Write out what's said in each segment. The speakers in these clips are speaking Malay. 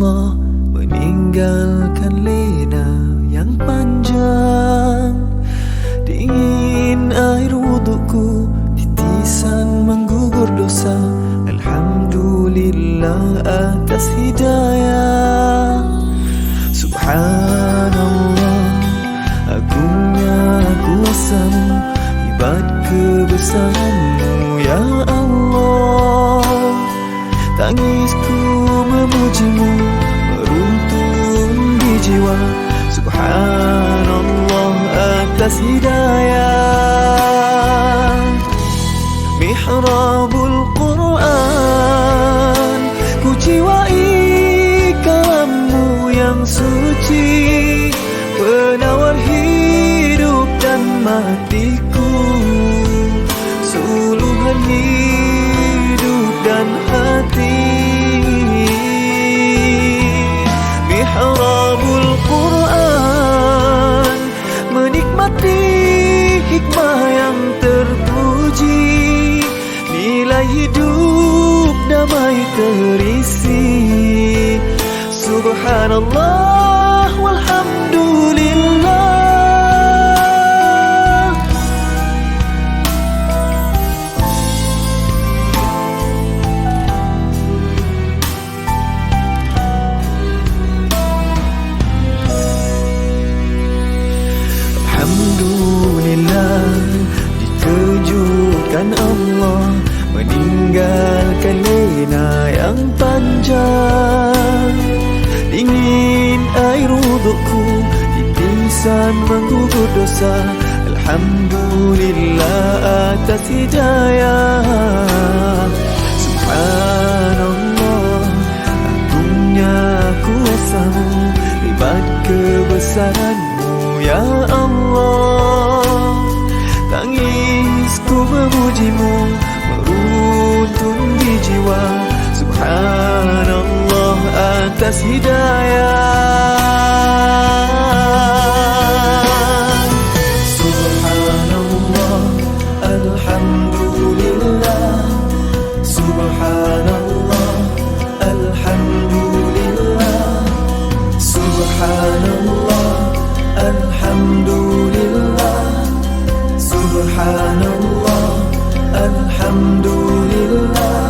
Allah meninggalkan lena yang panjang. Dingin air wudukku, titisan menggugur dosa. Alhamdulillah atas hidayah. Subhanallah, agungnya kuasa-Mu, hebat kebesaran-Mu ya Allah. Tangisku memuji-Mu, meruntun di jiwa. Subhanallah atas hidayah. Mihrabul Quran, ku jiwai kalam-Mu yang suci, penawar hidup dan matiku, suluhan hidup dan hati. Mihrabul Quran, menikmati hikmah yang terpuji, nilai hidup damai terisi. Subhanallah walhamdulillah. Alhamdulillah, dikejutkan Allah meninggalkan lena yang panjang. Dingin air wudukku, titisan menggugur dosa. Alhamdulillah atas hidayah. Subhanallah, agungnya kuasa-Mu, hebat kebesaran-Mu ya Allah. Tangisku memuji-Mu, meruntun di jiwa. Subhanallah atas hidayah. Subhanallah, alhamdulillah. Subhanallah, alhamdulillah. Subhanallah, alhamdulillah. Subhanallah, alhamdulillah.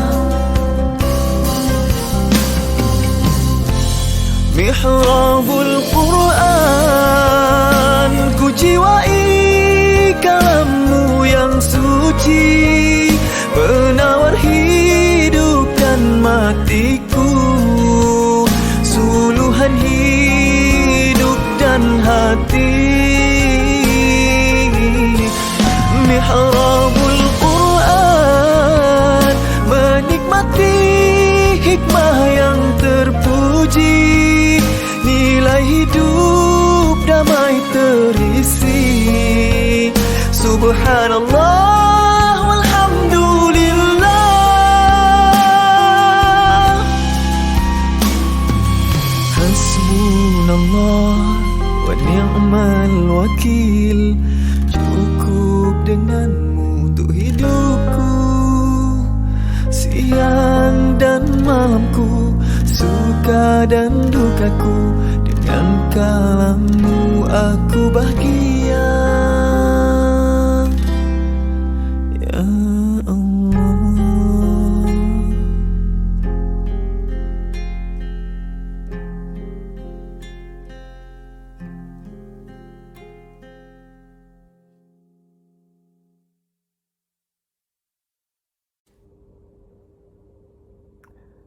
Mihrabul Quran, ku jiwai kalam-Mu yang suci, penawar hidup dan matiku, suluhan hidup dan hati. Mihrabul Quran, menikmati hikmah yang terpuji, nilai hidup damai terisi. Subhanallah walhamdulillah. Hasbunallah wa ni'mal wakil, cukup dengan-Mu untuk hidupku, siang dan malamku, suka dan dukaku. Dengan kalam-Mu aku bahagia ya Allah.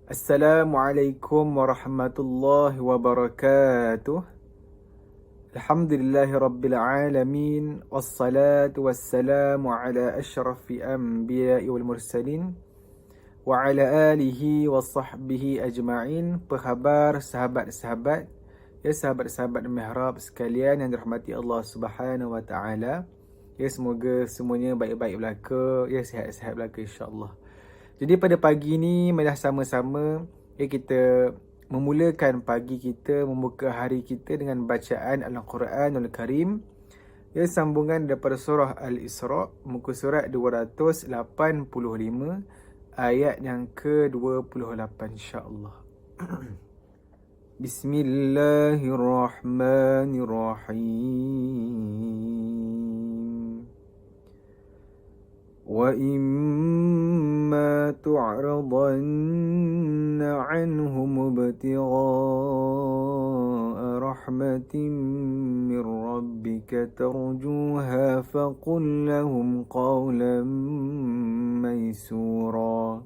Assalamualaikum warahmatullahi wabarakatuh. Alhamdulillahi rabbil alamin, wassalatu wassalamu ala asyrafil anbiya'i wal mursalin wa ala alihi wa sahbihi ajma'in. Apa khabar sahabat-sahabat, ya sahabat-sahabat mihrab sekalian yang dirahmati Allah Subhanahu wa taala. Ya, semoga semuanya baik-baik belaka, ya sihat-sihat belaka insya-Allah. Jadi pada pagi ni marilah sama-sama kita memulakan pagi kita, membuka hari kita dengan bacaan Al-Quranul Karim. Ya, sambungan daripada surah Al-Isra, muka surat 285, ayat yang ke-28 insya-Allah. بسم الله الرحمن الرحيم وإما تعرضن عنهم ابتغاء رحمة من ربك ترجوها فقل لهم قولا ميسورا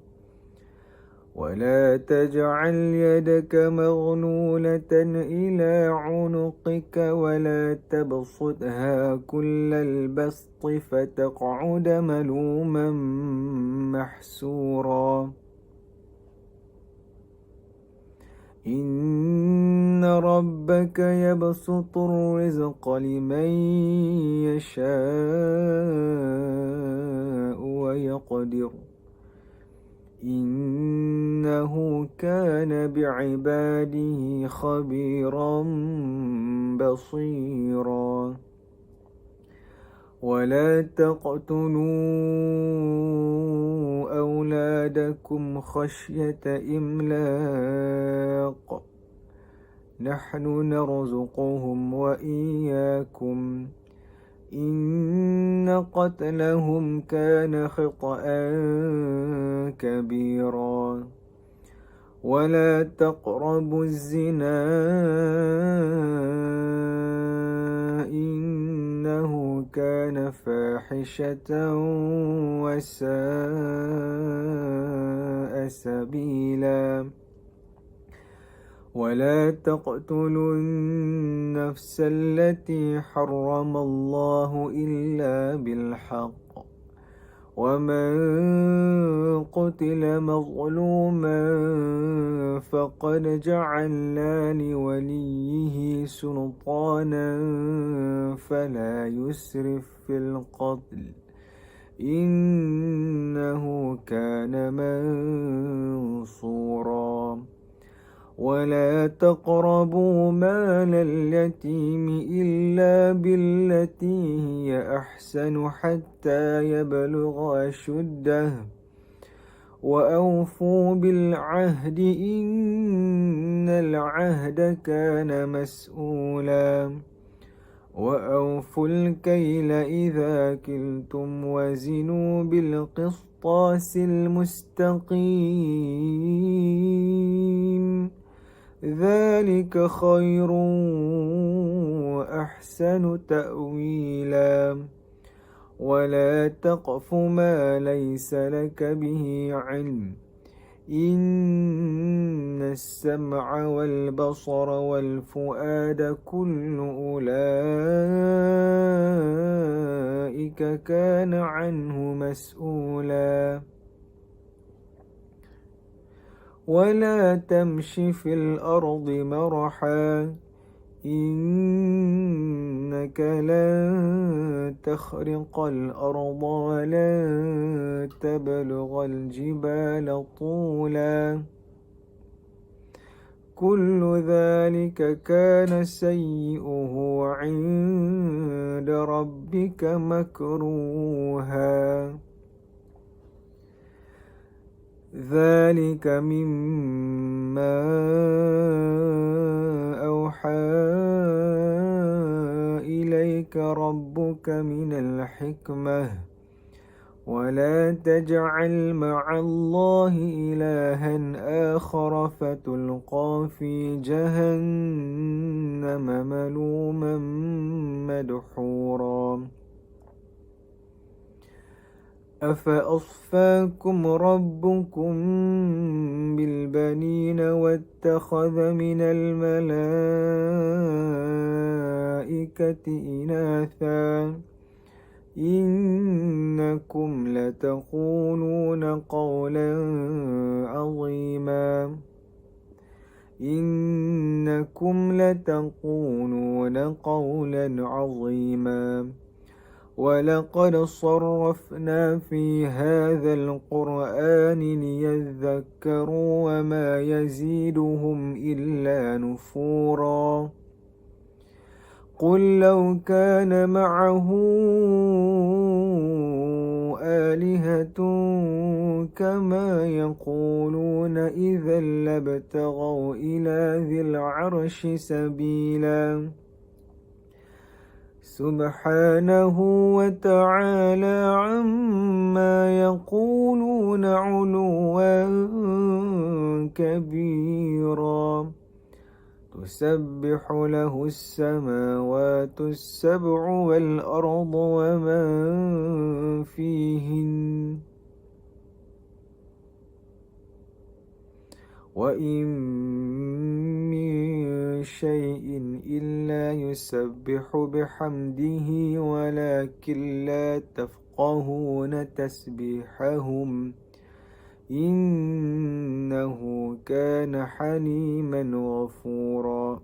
ولا تجعل يدك مغلولة إلى عنقك ولا تبسطها كل البسط فتقعد ملوما محسورا إن ربك يبسط الرزق لمن يشاء ويقدر إنه كان بعباده خبيرا بصيرا ولا تقتلوا أولادكم خشية إملاق نحن نرزقهم وإياكم إن قتلهم كان خطأ كبيرا ولا تقربوا الزنا إنه كان فاحشة وساء سبيلا ولا تقتلوا النفس التي حرم الله إلا بالحق ومن قتل مظلوما فقد جعلنا لوليه سلطانا فلا يسرف في القتل إنه كان منصورا ولا تقربوا مال اليتيم إلا بالتي هي أحسن حتى يبلغ أشده وأوفوا بالعهد إن العهد كان مسؤولا وأوفوا الكيل إذا كلتم وزنوا بالقسطاس المستقيم ذلك خير وأحسن تأويلا ولا تقف ما ليس لك به علم إن السمع والبصر والفؤاد كل أولئك كان عنه مسؤولا ولا تمش في الأرض مرحا إنك لن تخرق الأرض ولن تبلغ الجبال طولا كل ذلك كان سيئه عند ربك مكروها ذلك مما أوحى إليك ربك من الحكمة ولا تجعل مع الله إلها آخر فتلقى في جهنم ملوما مدحورا أفأصفاكم ربكم بالبنين واتخذ من الملائكة إناثا إنكم لتقولون قولا عظيما ولقد صرفنا في هذا القرآن ليذكروا وما يزيدهم إلا نفورا قل لو كان معه آلهة كما يقولون إذا لابتغوا إلى ذي العرش سبيلا سبحانه وتعالى عما يقولون علوا كبيرا تسبح له السماوات السبع والأرض ومن فيهن وإن من شيء إلا يسبح بحمده ولكن لا تفقهون تسبيحهم إنه كان حليما غفورا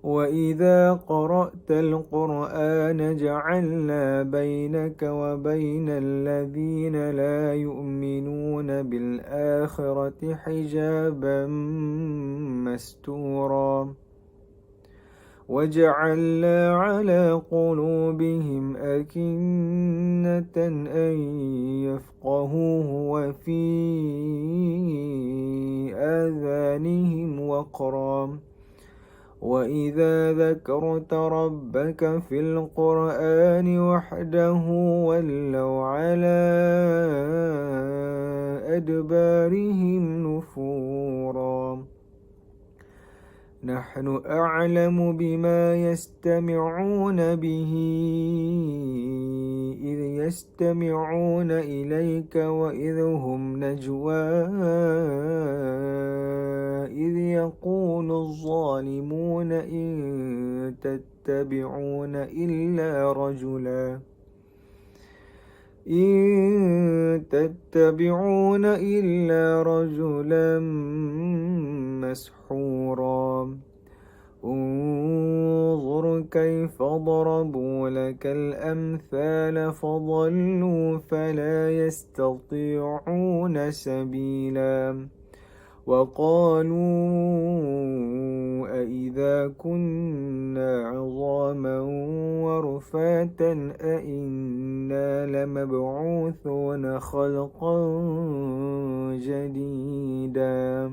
وإذا قرأت القرآن جعلنا بينك وبين الذين لا يؤمنون بالآخرة حجابا مستورا وجعلنا على قلوبهم أكنة أن يفقهوه وفي آذانهم وقرا وإذا ذكرت ربك في القرآن وحده ولوا على أدبارهم نفورا نحن أعلم بما يستمعون به إذ يستمعون إليك وإذ هم نجوى إذ يقول الظالمون إن تتبعون إلا رجلا مسحورا انظر كيف ضربوا لك الأمثال فضلوا فلا يستطيعون سبيلا وقالوا أإذا كنا عظاما ورفاتا أإنا لمبعوثون خلقا جديدا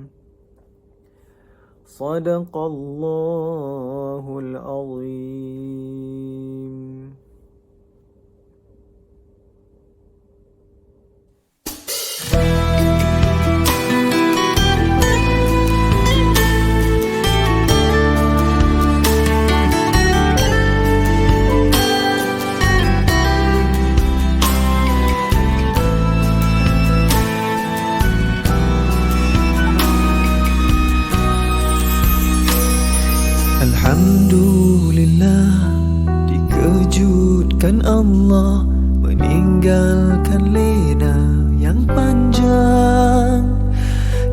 صدق الله العظيم. Alhamdulillah, dikejutkan Allah meninggalkan lena yang panjang.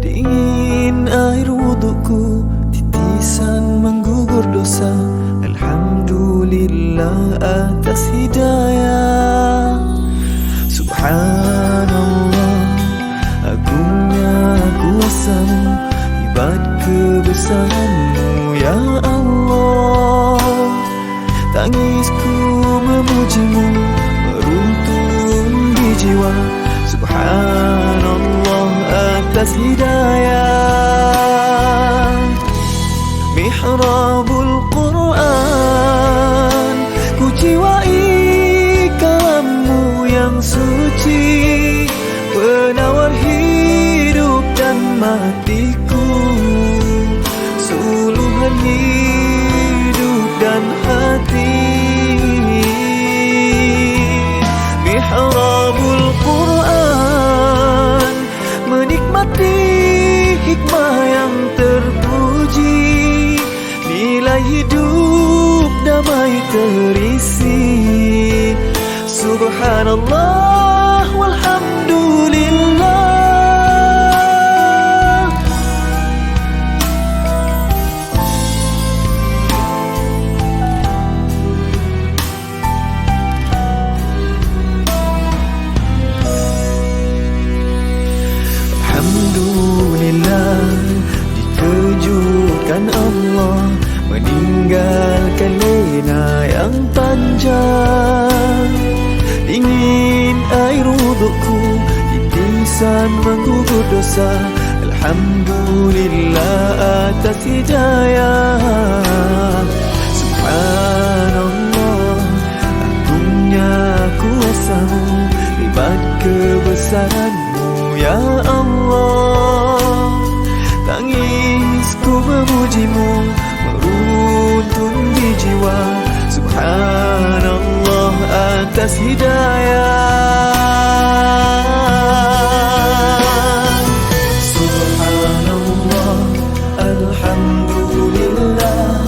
Dingin air wudukku, titisan menggugur dosa. Alhamdulillah atas hidayah. Subhanallah, agungnya kuasamu, hebat kebesaranmu ya Allah. Tangisku memujimu meruntun di jiwa. Subhanallah atas hidayah. Mihrabul Quran, ku jiwai kalammu yang suci, penawar hidup dan matiku, suluhan hidup dan hati. Mihrabul Quran, menikmati hikmah yang terpuji, nilai hidup damai terisi. Subhanallah walhamdulillah. Alhamdulillah, dikejutkan Allah meninggalkan lena yang panjang. Dingin air wudukku, lisan menggugur dosa. Alhamdulillah atas hidayah. Subhanallah, agungnya kuasa-Mu, hebat kebesaran-Mu ya Allah. Tangisku memuji-Mu, meruntun di jiwa. Subhanallah atas hidayah. Subhanallah, alhamdulillah.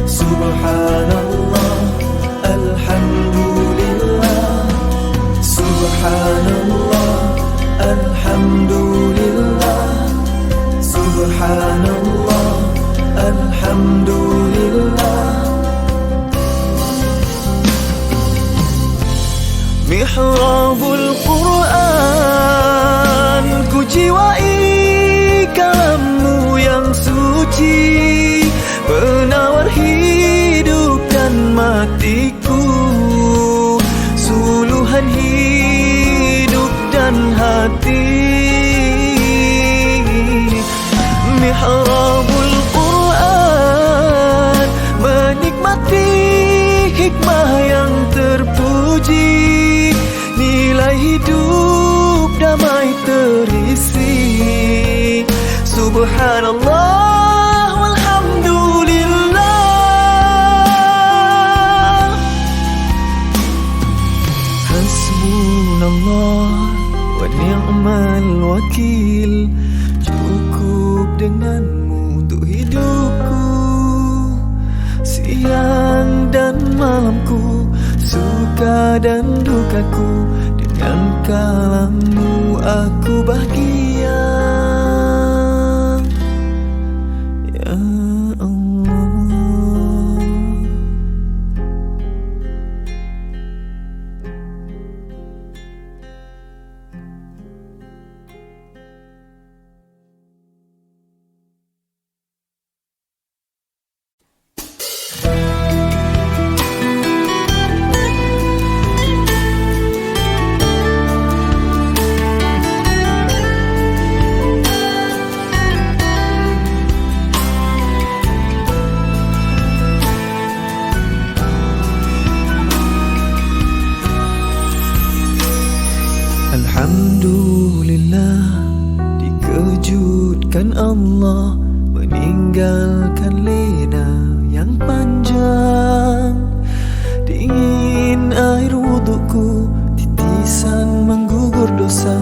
Subhanallah, alhamdulillah. Subhanallah, alhamdulillah. Subhanallah, alhamdulillah. Mihrabul Quran, ku jiwai kalam-Mu yang suci, penawar hidup dan matiku, suluhan hidup dan hati. Mihrabul Quran, menikmati hikmah yang terpuji, nilai hidup damai terisi. Subhanallah walhamdulillah. Hasbunallah wa ni'mal wakil. Cukup dengan-Mu untuk hidupku, siang dan malamku, suka dan dukaku. Dengan kalam-Mu aku bahagia ya Allah. Alhamdulillah, dikejutkan Allah, meninggalkan lena yang panjang. Dingin air wudukku, titisan menggugur dosa.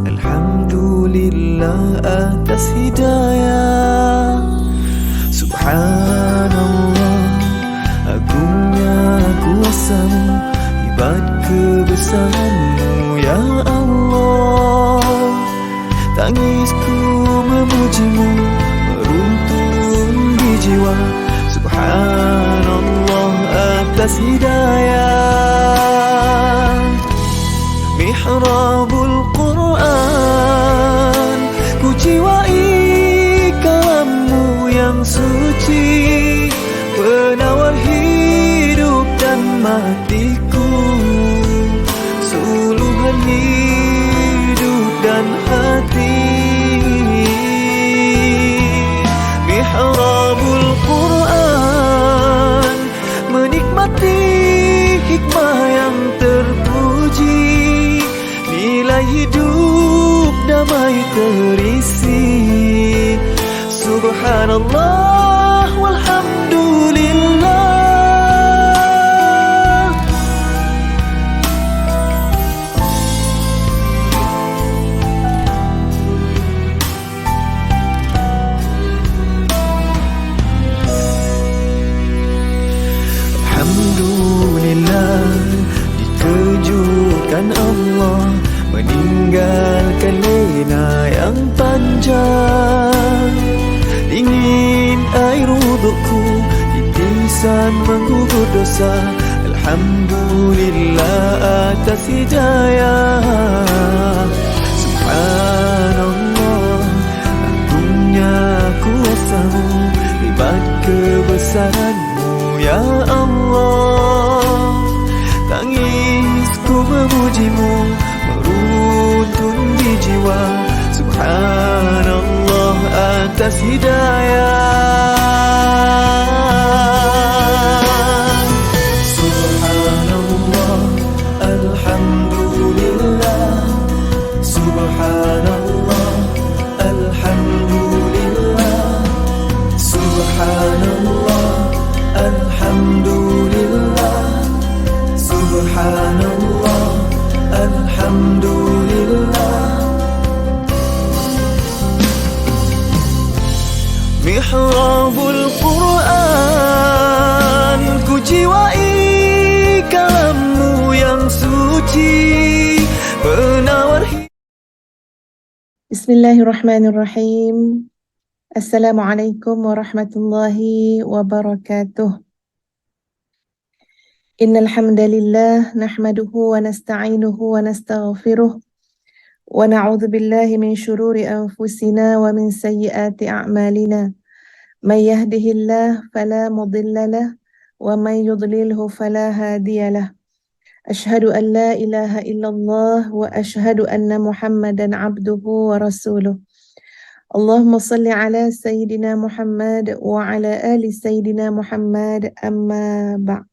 Alhamdulillah atas hidayah. Subhanallah, agungnya kuasa-Mu, hebat kebesaran-Mu ya Allah. Tangisku memuji-Mu, meruntun di jiwa. Subhanallah atas hidayah. Mihrabul Quran, ku jiwai kalam-Mu yang suci, penawar hidup dan matiku, suluhan hidup dan hati. Mihrabul Quran, menikmati hikmah yang terpuji, nilai hidup damai terisi. Subhanallah walhamdulillah. Alhamdulillah, dikejutkan Allah, meninggalkan lena yang panjang. Dingin air wudukku, titisan menggugur dosa. Alhamdulillah atas hidayah. Subhanallah, agungnya kuasa-Mu, hebat kebesaran-Mu ya Allah. Tangisku memuji-Mu, meruntun di jiwa. jiwa. Subhanallah atas hidayah. Subhanallah, alhamdulillah. Subhanallah, alhamdulillah. Subhanallah, alhamdulillah. Subhanallah, alhamdulillah. Mihrabul Quran, ku jiwai kalammu yang suci, penawar Bismillahirrahmanirrahim. Assalamualaikum warahmatullahi wabarakatuh. Innal hamdalillah nahmaduhu wa nasta'inuhu wa nastaghfiruh wa na'udzu billahi min shururi anfusina wa min sayyiati a'malina. May yahdihillahu fala mudilla lahu wa may yudlilhu fala hadiyalah. Ashhadu an la ilaha illallah wa ashhadu anna Muhammadan abduhu wa rasuluh. Allahumma salli ala Sayyidina Muhammad wa ala ali Sayyidina Muhammad, amma ba'd.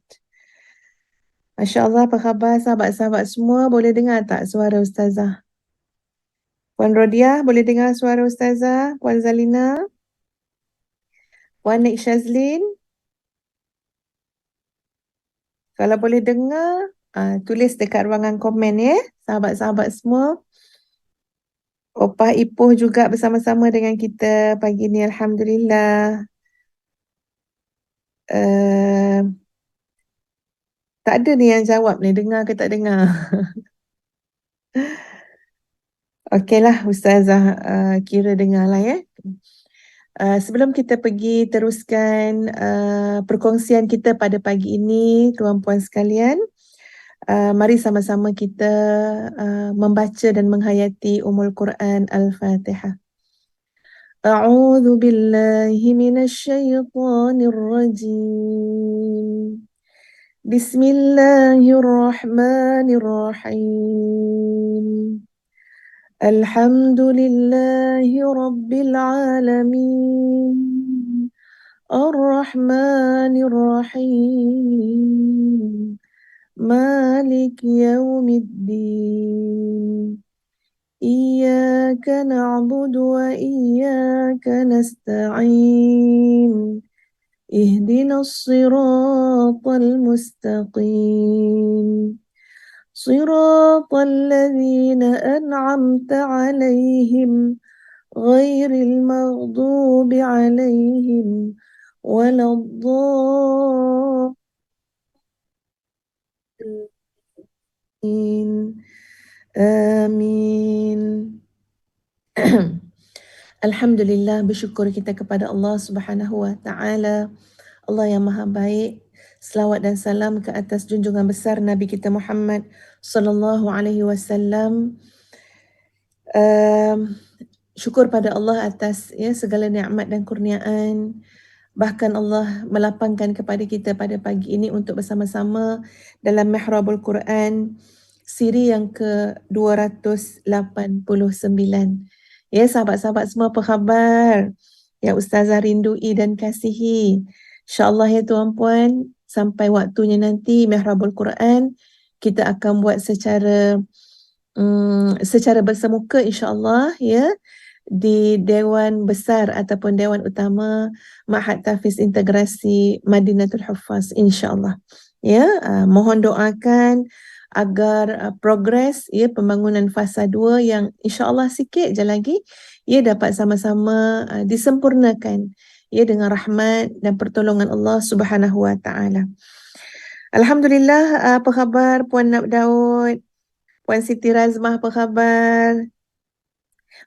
Masya Allah, apa khabar sahabat-sahabat semua? Boleh dengar tak suara Ustazah? Puan Rodiah, boleh dengar suara Ustazah? Puan Zalina? Puan Nik Shazlin? Kalau boleh dengar, tulis dekat ruangan komen ya, sahabat-sahabat semua. Opah Ipoh juga bersama-sama dengan kita pagi ni, Alhamdulillah. Tak ada ni yang jawab ni, dengar ke tak dengar. Okeylah Ustazah, kira dengar lah ya. Sebelum kita pergi teruskan perkongsian kita pada pagi ini, tuan puan sekalian, mari sama-sama kita membaca dan menghayati Ummul Quran Al-Fatihah. A'udzu billahi minasyaitonir rajim. Bismillahirrahmanirrahim. Alhamdulillahi rabbil alamin. Ar-Rahmanir Rahim. Malik yaumiddin. Iyyaka na'budu wa iyyaka nasta'in. Ihdinas siratal mustaqim. Siratal ladzina an'amta 'alaihim ghairil maghdubi 'alaihim waladdallin. Amin. Alhamdulillah, bersyukur kita kepada Allah Subhanahu wa taala, Allah yang Maha Baik. Selawat dan salam ke atas junjungan besar Nabi kita Muhammad sallallahu alaihi wasallam. Syukur pada Allah atas segala nikmat dan kurniaan. Bahkan Allah melapangkan kepada kita pada pagi ini untuk bersama-sama dalam Mihrabul Quran siri yang ke-289. Ya sahabat-sahabat semua, apa khabar? Ya Ustazah rindui dan kasihi. InsyaAllah ya tuan-puan, sampai waktunya nanti Mihrabul Quran kita akan buat secara bersemuka insyaAllah ya, di Dewan Besar ataupun Dewan Utama Ma'had Tahfiz Integrasi Madinatul Huffaz insyaAllah. Ya, mohon doakan agar progres pembangunan fasa 2 yang insyaAllah sikit je lagi dapat sama-sama disempurnakan dengan rahmat dan pertolongan Allah Subhanahu wa taala. Alhamdulillah, apa khabar Puan Nab Daud? Puan Siti Razmah apa khabar?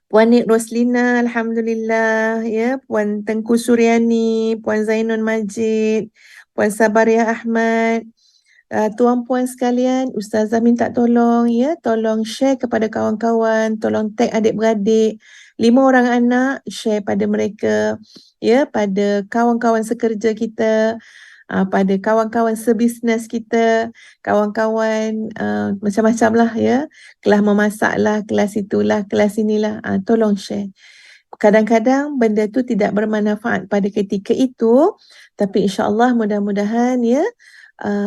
Puan Nik Roslina, Alhamdulillah ya. Puan Tengku Suryani, Puan Zainun Majid, Puan Sabariah Ahmad. Tuan-puan sekalian, Ustazah minta tolong tolong share kepada kawan-kawan, tolong tag adik-beradik, 5 orang anak, share pada mereka pada kawan-kawan sekerja kita, pada kawan-kawan sebisnes kita, kawan-kawan macam-macam lah ya, kelas memasak lah, kelas itulah, kelas inilah, tolong share. Kadang-kadang benda tu tidak bermanfaat pada ketika itu, tapi insya-Allah mudah-mudahan ya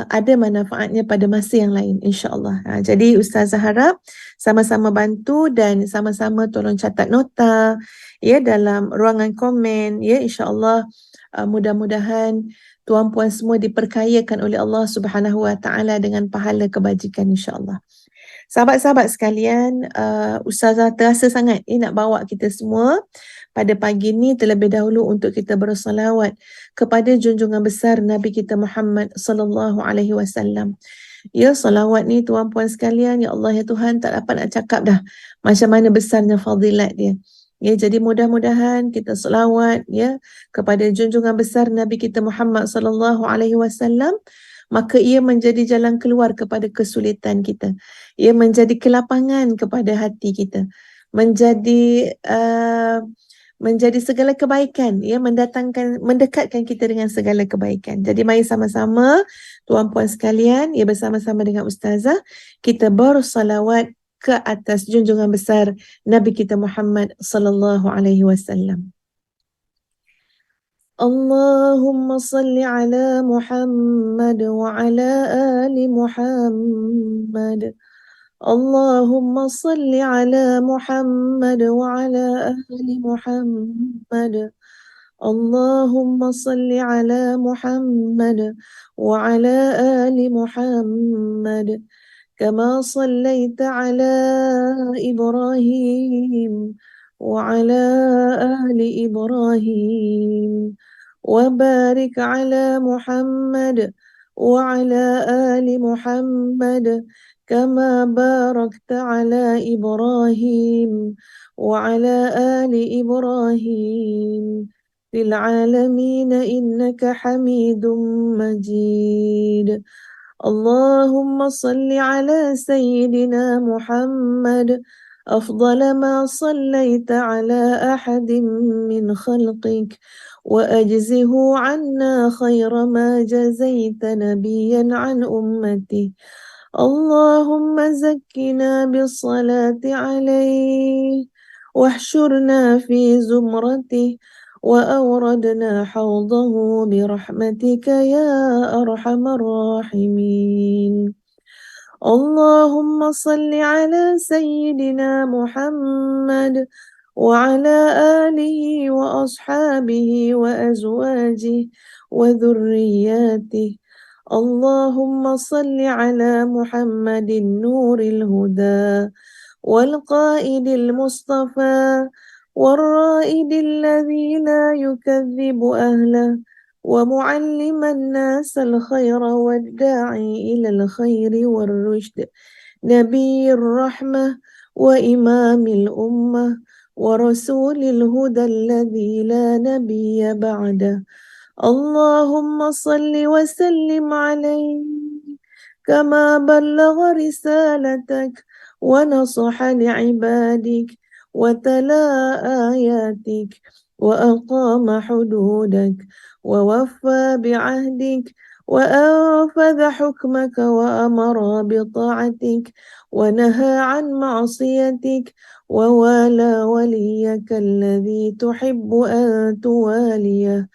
ada manfaatnya pada masa yang lain insya-Allah. Jadi Ustazah harap sama-sama bantu dan sama-sama tolong catat nota ya dalam ruangan komen ya, insya-Allah mudah-mudahan tuan-puan semua diperkayakan oleh Allah Subhanahu Wa Taala dengan pahala kebajikan insya-Allah. Sahabat-sahabat sekalian, Ustazah terasa sangat nak bawa kita semua pada pagi ni terlebih dahulu untuk kita bersolawat kepada junjungan besar Nabi kita Muhammad sallallahu alaihi wasallam. Ya, salawat ni tuan-puan sekalian, ya Allah ya Tuhan, tak dapat nak cakap dah macam mana besarnya fadilat dia. Ya, jadi mudah-mudahan kita selawat ya kepada junjungan besar Nabi kita Muhammad sallallahu alaihi wasallam, maka ia menjadi jalan keluar kepada kesulitan kita. Ia menjadi kelapangan kepada hati kita. Menjadi segala kebaikan, ya, mendekatkan kita dengan segala kebaikan. Jadi mari sama-sama tuan-puan sekalian, ya, bersama-sama dengan Ustazah kita bersalawat ke atas junjungan besar Nabi kita Muhammad sallallahu alaihi wasallam. Allahumma salli ala Muhammad wa ala ali Muhammad. اللهم صل على محمد وعلى آل محمد. اللهم صل على محمد وعلى آل محمد كما صليت على إبراهيم وعلى آل إبراهيم وبارك على محمد وعلى آل محمد كما باركت على إبراهيم وعلى آل إبراهيم في العالمين إنك حميد مجيد. اللهم صل على سيدنا محمد أفضل ما صليت على أحد من خلقك وأجزه عنا خير ما جزيت نبيا عن أمته. اللهم زكنا بالصلاة عليه واحشرنا في زمرته وأوردنا حوضه برحمتك يا أرحم الراحمين. اللهم صل على سيدنا محمد وعلى آله وأصحابه وأزواجه وذرياته. اللهم صل على محمد نور الهدى والقائد المصطفى والرائد الذي لا يكذب أهله ومعلم الناس الخير والداعي إلى الخير والرشد نبي الرحمة وإمام الأمة ورسول الهدى الذي لا نبي بعده. اللهم صل وسلم عليه كما بلغ رسالتك ونصح لعبادك وتلا آياتك وأقام حدودك ووفى بعهدك وأنفذ حكمك وأمر بطاعتك ونهى عن معصيتك ووالى وليك الذي تحب أن تواليه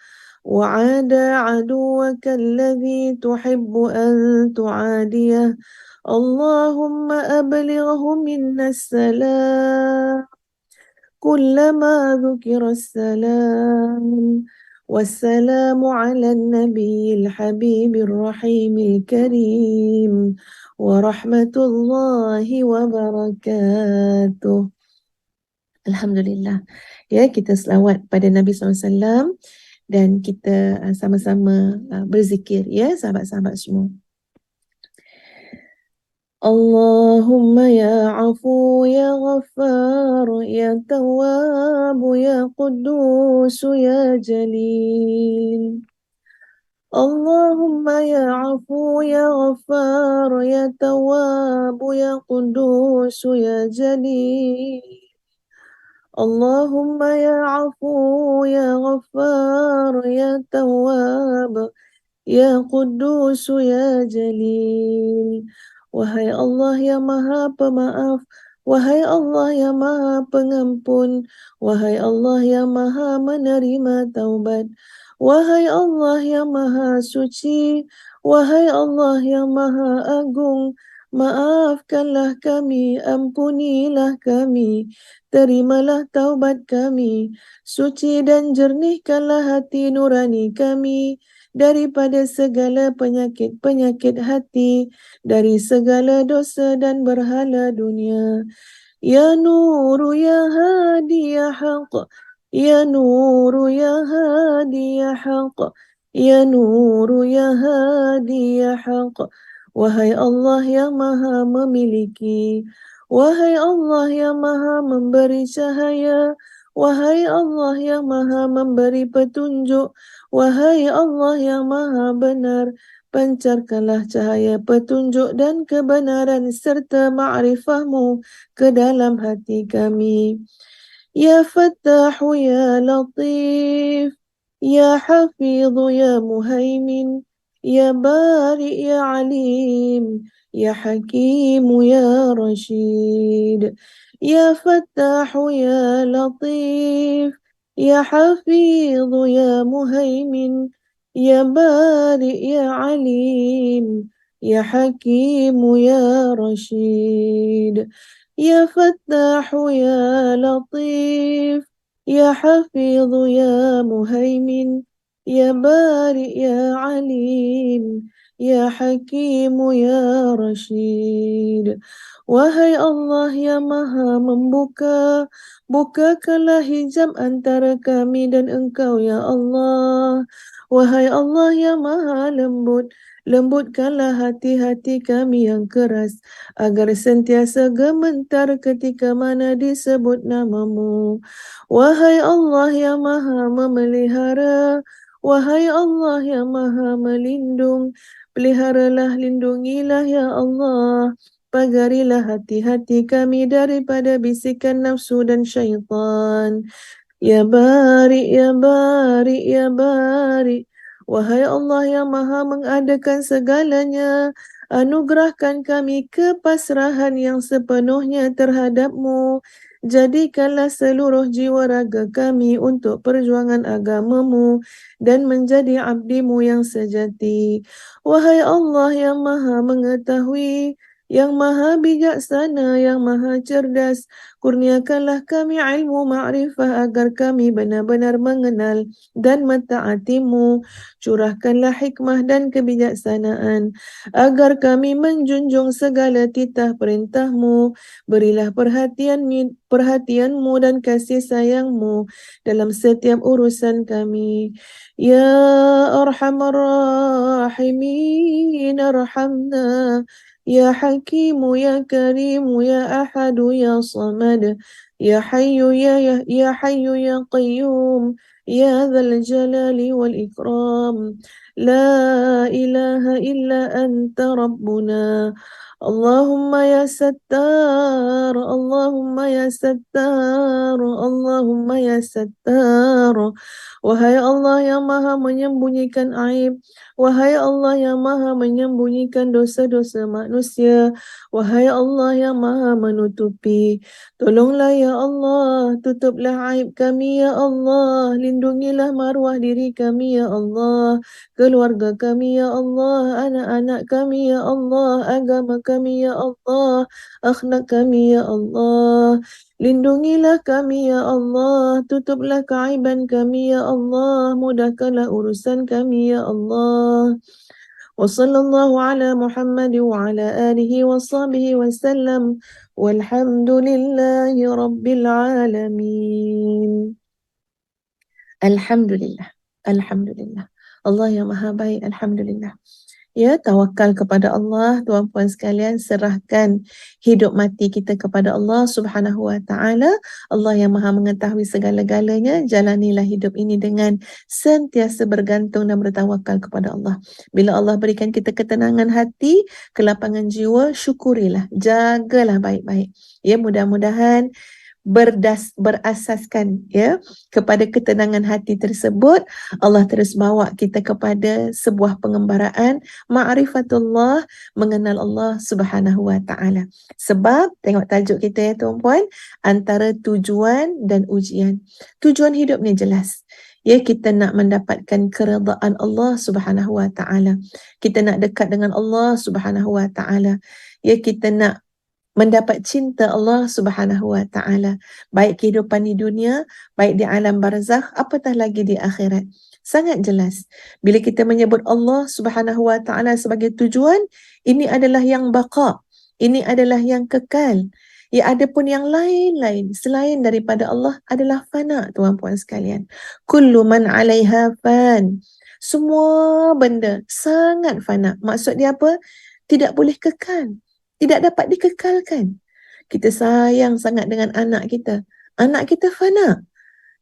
وعادى عدوك الذي تحب أن تعاديه. اللهم أبلغه منا السلام كلما ذكر السلام. والسلام على النبي الحبيب الرحيم الكريم ورحمة الله وبركاته. Alhamdulillah. Ya, kita selawat pada Nabi SAW dan kita sama-sama berzikir ya sahabat-sahabat semua. Allahumma ya afu ya ghaffar ya tawwab ya quddus ya jalil. Allahumma ya afu ya ghaffar ya tawwab ya quddus ya jalil. Allahumma ya afu ya ghaffar ya tawwab Ya Quddus ya Jalil. Wahai Allah yang Maha Pemaaf, wahai Allah yang Maha Pengampun, wahai Allah yang Maha Menerima Taubat, wahai Allah yang Maha Suci, wahai Allah yang Maha Agung, maafkanlah kami, ampunilah kami, terimalah taubat kami, suci dan jernihkanlah hati nurani kami daripada segala penyakit-penyakit hati, dari segala dosa dan berhala dunia. Ya Nuru ya Hadi ya Haq, Ya Nuru ya Hadi ya Haq, Ya Nuru ya Hadi ya Haq. Wahai Allah yang Maha memiliki, wahai Allah yang Maha memberi cahaya, wahai Allah yang Maha memberi petunjuk, wahai Allah yang Maha benar, pancarkanlah cahaya petunjuk dan kebenaran serta ma'rifahmu ke dalam hati kami. Ya Fattahu ya Latif, Ya Hafidhu ya Muhaimin, Ya Bari ya Alim, Ya Hakimu ya Rashid. Ya Fattahu ya Latif, Ya Hafidhu ya Muhaimin, Ya Bari ya Alim, Ya Hakimu ya Rashid. Ya Fattahu ya Latif, Ya Hafidhu ya Muhaimin, Ya Bari ya Alim, Ya Hakimu ya Rashid. Wahai Allah yang Maha membuka, bukakanlah hijab antara kami dan Engkau ya Allah. Wahai Allah yang Maha lembut, lembutkanlah hati-hati kami yang keras, agar sentiasa gemetar ketika mana disebut namamu. Wahai Allah yang Maha memelihara, wahai Allah yang Maha melindung, peliharalah, lindungilah ya Allah. Pagarilah hati-hati kami daripada bisikan nafsu dan syaitan. Ya Bari, Ya Bari, Ya Bari. Wahai Allah yang Maha mengadakan segalanya, anugerahkan kami kepasrahan yang sepenuhnya terhadap-Mu. Jadikanlah seluruh jiwa raga kami untuk perjuangan agama-Mu dan menjadi abdi-Mu yang sejati. Wahai Allah yang Maha mengetahui, yang Maha bijaksana, yang Maha cerdas, kurniakanlah kami ilmu ma'rifah agar kami benar-benar mengenal dan mentaati-Mu. Curahkanlah hikmah dan kebijaksanaan agar kami menjunjung segala titah perintah-Mu. Berilah perhatian-Mu dan kasih sayang-Mu dalam setiap urusan kami. Ya Arhamar Rahimin, arhamna. Ya Hakimu, Ya Karimu, Ya Ahadu, Ya Samad, Ya Hayyu, Ya Hayyu, Ya Qayyum, Ya Dzal Jalali wal Ikram. La ilaha illa anta Rabbuna. Allahumma ya Sattar, Allahumma ya Sattar, Allahumma ya Sattar. Wahai Allah yang Maha menyembunyikan aib, wahai Allah yang Maha menyembunyikan dosa-dosa manusia, wahai Allah yang Maha menutupi, tolonglah ya Allah, tutuplah aib kami ya Allah, lindungilah maruah diri kami ya Allah, keluarga kami ya Allah, anak-anak kami ya Allah, agama kami ya Allah, akhlak kami ya Allah. Lindungilah kami ya Allah, tutuplah keaiban kami ya Allah, mudahkanlah urusan kami ya Allah. Wa sallallahu ala Muhammad wa ala alihi wa sahbihi wa sallam. Walhamdulillahi rabbil alamin. Alhamdulillah. Alhamdulillah. Allah yang Maha Baik. Alhamdulillah. Ya, tawakal kepada Allah, tuan-puan sekalian, serahkan hidup mati kita kepada Allah Subhanahu wa taala. Allah yang Maha mengetahui segala-galanya, jalanilah hidup ini dengan sentiasa bergantung dan bertawakal kepada Allah. Bila Allah berikan kita ketenangan hati, kelapangan jiwa, syukurilah, jagalah baik-baik. Ya, mudah-mudahan berasaskan ya kepada ketenangan hati tersebut, Allah terus bawa kita kepada sebuah pengembaraan ma'rifatullah, mengenal Allah Subhanahu wa taala. Sebab tengok tajuk kita ya tuan-puan, antara tujuan dan ujian. Tujuan hidup ni jelas. Ya, kita nak mendapatkan keredaan Allah Subhanahu wa taala. Kita nak dekat dengan Allah Subhanahu wa taala. Ya, kita nak mendapat cinta Allah Subhanahu wa taala, baik kehidupan di dunia, baik di alam barzakh, apatah lagi di akhirat. Sangat jelas bila kita menyebut Allah Subhanahu wa taala sebagai tujuan, ini adalah yang baqa, ini adalah yang kekal. Ya, ada pun yang lain-lain selain daripada Allah adalah fana, tuan-puan sekalian. Kullu man 'alaiha fan. Semua benda sangat fana. Maksud dia apa? Tidak boleh kekal, tidak dapat dikekalkan. Kita sayang sangat dengan anak kita. Anak kita fana.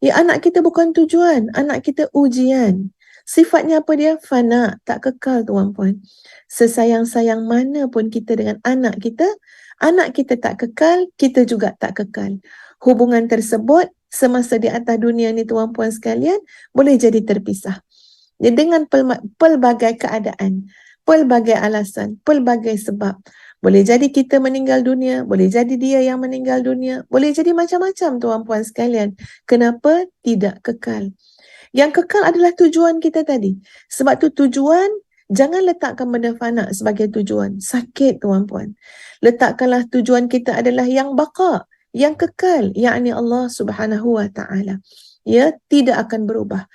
Ya, anak kita bukan tujuan. Anak kita ujian. Sifatnya apa dia? Fana. Tak kekal, tuan-puan. Sesayang-sayang mana pun kita dengan anak kita tak kekal, kita juga tak kekal. Hubungan tersebut semasa di atas dunia ni, tuan-puan sekalian, boleh jadi terpisah. Ya, dengan pelbagai keadaan, pelbagai alasan, pelbagai sebab. Boleh jadi kita meninggal dunia, boleh jadi dia yang meninggal dunia, boleh jadi macam-macam, tuan-puan sekalian. Kenapa tidak kekal? Yang kekal adalah tujuan kita tadi. Sebab tu tujuan, jangan letakkan benda fana sebagai tujuan. Sakit, tuan-puan. Letakkanlah tujuan kita adalah yang baqa, yang kekal, yakni Allah Subhanahu wa taala. Ya, tidak akan berubah.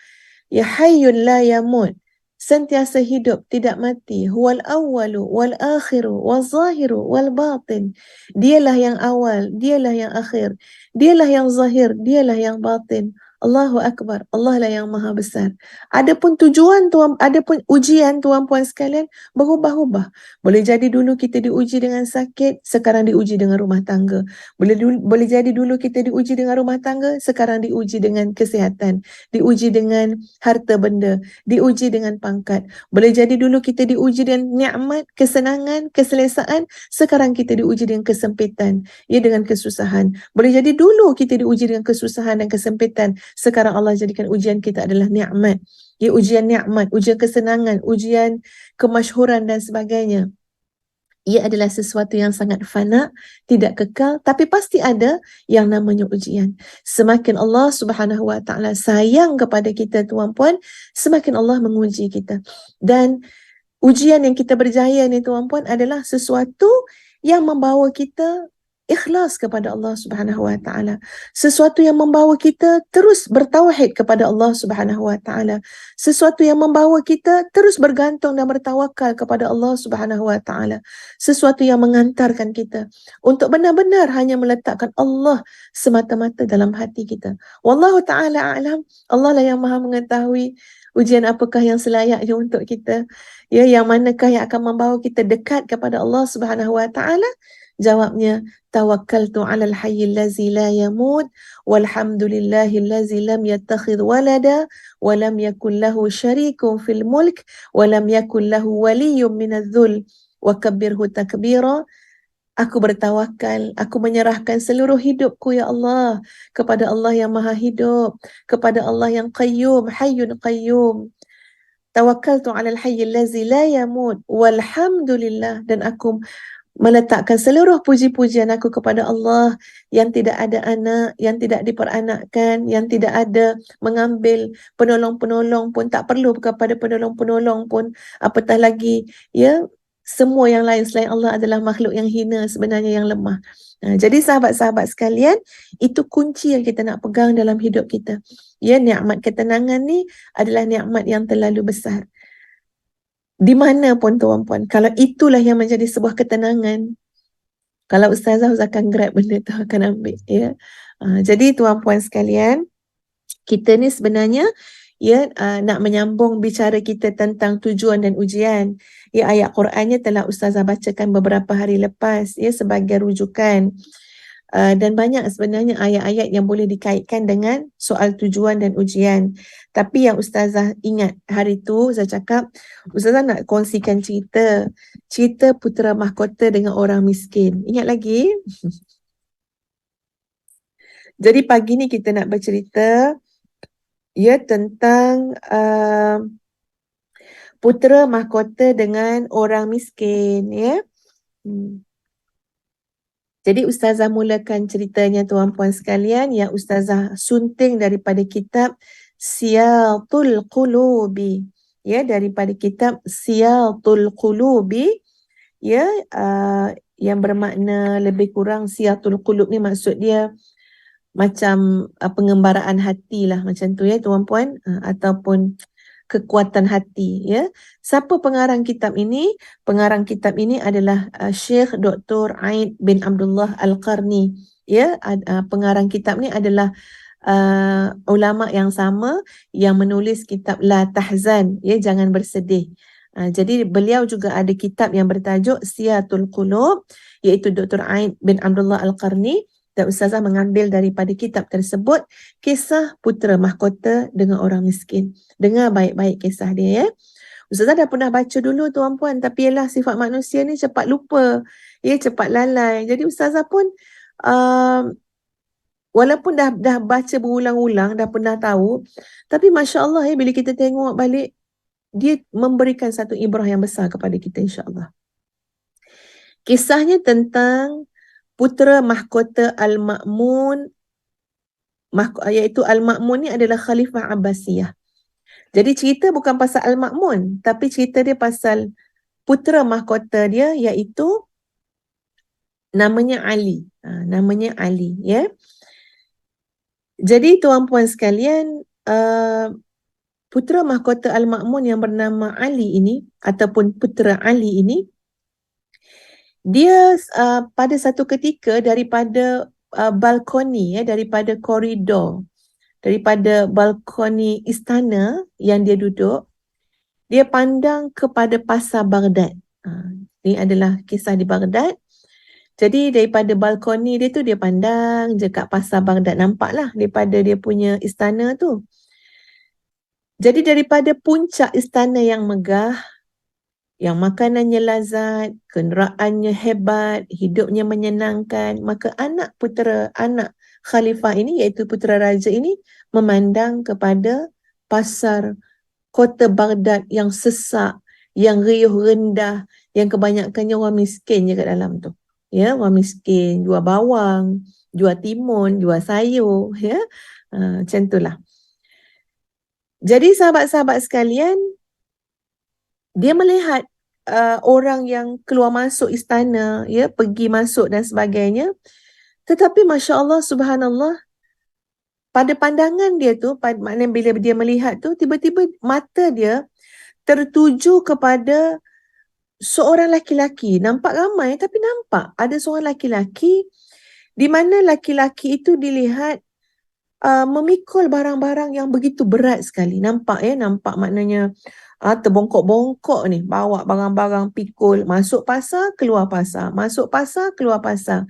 Ya hayyun la yamut, sentiasa hidup, tidak mati. Huwal awwalu wal akhiru wal zahiru wal batin. Dialah yang awal, dialah yang akhir, dialah yang zahir, dialah yang batin. Allahu Akbar. Allah lah yang maha besar. Adapun tujuan adapun ujian, tuan-puan sekalian, berubah-ubah. Boleh jadi dulu kita diuji dengan sakit, sekarang diuji dengan rumah tangga. Boleh jadi dulu kita diuji dengan rumah tangga, sekarang diuji dengan kesihatan, diuji dengan harta benda, diuji dengan pangkat. Boleh jadi dulu kita diuji dengan nikmat, kesenangan, keselesaan, sekarang kita diuji dengan kesempitan, ya, dengan kesusahan. Boleh jadi dulu kita diuji dengan kesusahan dan kesempitan, sekarang Allah jadikan ujian kita adalah nikmat. Ya, ujian nikmat, ujian kesenangan, ujian kemasyhuran dan sebagainya. Ia adalah sesuatu yang sangat fana, tidak kekal, tapi pasti ada yang namanya ujian. Semakin Allah Subhanahu wa taala sayang kepada kita, tuan-puan, semakin Allah menguji kita. Dan ujian yang kita berjaya ni, tuan-puan, adalah sesuatu yang membawa kita ikhlas kepada Allah Subhanahu wa taala. Sesuatu yang membawa kita terus bertauhid kepada Allah Subhanahu wa taala. Sesuatu yang membawa kita terus bergantung dan bertawakal kepada Allah Subhanahu wa taala. Sesuatu yang mengantarkan kita untuk benar-benar hanya meletakkan Allah semata-mata dalam hati kita. Wallahu taala a'lam. Allah lah yang Maha mengetahui ujian apakah yang selayaknya untuk kita. Ya, yang manakah yang akan membawa kita dekat kepada Allah Subhanahu wa taala? Jawabnya, tawakkaltu 'alal hayyil ladzi la yamut walhamdulillahil ladzi lam yattakhidh walada wa lam yakul lahu syarikun fil mulk wa lam yakul lahu waliyyun minadh-dhul wa kabbirhu takbira. Aku bertawakal, aku menyerahkan seluruh hidupku, ya Allah, kepada Allah yang Maha Hidup, kepada Allah yang Qayyum, Hayyun Qayyum. Tawakkaltu 'alal hayyil ladzi la yamut walhamdulillah, dan aku meletakkan seluruh puji-pujian aku kepada Allah yang tidak ada anak, yang tidak diperanakkan, yang tidak ada mengambil penolong-penolong pun, tak perlu kepada penolong-penolong pun, apatah lagi, ya, semua yang lain selain Allah adalah makhluk yang hina, sebenarnya yang lemah. Jadi sahabat-sahabat sekalian, itu kunci yang kita nak pegang dalam hidup kita. Ya, nikmat ketenangan ni adalah nikmat yang terlalu besar. Di mana pun, tuan-puan, kalau itulah yang menjadi sebuah ketenangan, kalau ustazah akan grab benda tu, akan ambil, ya. Jadi tuan-puan sekalian, kita ni sebenarnya, ya, nak menyambung bicara kita tentang tujuan dan ujian. Ya, ayat Qurannya telah ustazah bacakan beberapa hari lepas, ya, sebagai rujukan. Dan banyak sebenarnya ayat-ayat yang boleh dikaitkan dengan soal tujuan dan ujian. Tapi yang ustazah ingat hari tu, saya cakap, ustazah nak kongsikan cerita putera mahkota dengan orang miskin. Ingat lagi? Jadi pagi ni kita nak bercerita ya tentang putera mahkota dengan orang miskin ya. Jadi Ustazah mulakan ceritanya tuan-puan sekalian yang Ustazah sunting daripada kitab Siyatul Qulubi. Ya, daripada kitab Siyatul Qulubi ya, yang bermakna lebih kurang Siyatul Qulub ni maksud dia macam pengembaraan hati lah macam tu ya tuan-puan, ataupun kekuatan hati ya. Siapa pengarang kitab ini? Pengarang kitab ini adalah Syekh Dr. Aid bin Abdullah Al-Qarni ya. Pengarang kitab ni adalah ulama yang sama yang menulis kitab La Tahzan ya, jangan bersedih. Jadi beliau juga ada kitab yang bertajuk Siyatul Qulub, iaitu Dr. Aid bin Abdullah Al-Qarni, dan Ustazah mengambil daripada kitab tersebut kisah putera mahkota dengan orang miskin. Dengar baik-baik kisah dia ya. Ustazah dah pernah baca dulu tuan-puan, tapi ialah sifat manusia ni cepat lupa, ya, cepat lalai. Jadi Ustazah pun walaupun dah baca berulang-ulang, dah pernah tahu, tapi Masya Allah ya, bila kita tengok balik, dia memberikan satu ibrah yang besar kepada kita insya-Allah. Kisahnya tentang putera mahkota Al-Ma'mun, iaitu Al-Ma'mun ni adalah Khalifah Abbasiyah. Jadi cerita bukan pasal Al-Ma'mun, tapi cerita dia pasal putera mahkota dia, iaitu namanya Ali. Namanya Ali ya. Jadi tuan-puan sekalian, putera mahkota Al-Ma'mun yang bernama Ali ini, ataupun putera Ali ini, dia pada satu ketika daripada balkoni ya, daripada koridor, daripada balkoni istana yang dia duduk, dia pandang kepada pasar Baghdad. Ini adalah kisah di Baghdad. Jadi daripada balkoni dia tu, dia pandang je kat pasar Baghdad, nampaklah daripada dia punya istana tu. Jadi daripada puncak istana yang megah, yang makanannya lazat, kenderaannya hebat, hidupnya menyenangkan, maka anak khalifah ini, iaitu putera raja ini, memandang kepada pasar kota Baghdad yang sesak, yang riuh rendah, yang kebanyakannya orang miskin je kat dalam tu. Ya, orang miskin, jual bawang, jual timun, jual sayur, ya. Macam itulah. Jadi sahabat-sahabat sekalian, dia melihat orang yang keluar masuk istana, ya, pergi masuk dan sebagainya. Tetapi Masya Allah, Subhanallah, pada pandangan dia tu, maknanya bila dia melihat tu, tiba-tiba mata dia tertuju kepada seorang laki-laki. Nampak ramai, tapi nampak ada seorang laki-laki, di mana laki-laki itu dilihat memikul barang-barang yang begitu berat sekali. Nampak ya, nampak maknanya terbongkok-bongkok ni, bawa barang-barang, pikul, masuk pasar, keluar pasar, masuk pasar, keluar pasar.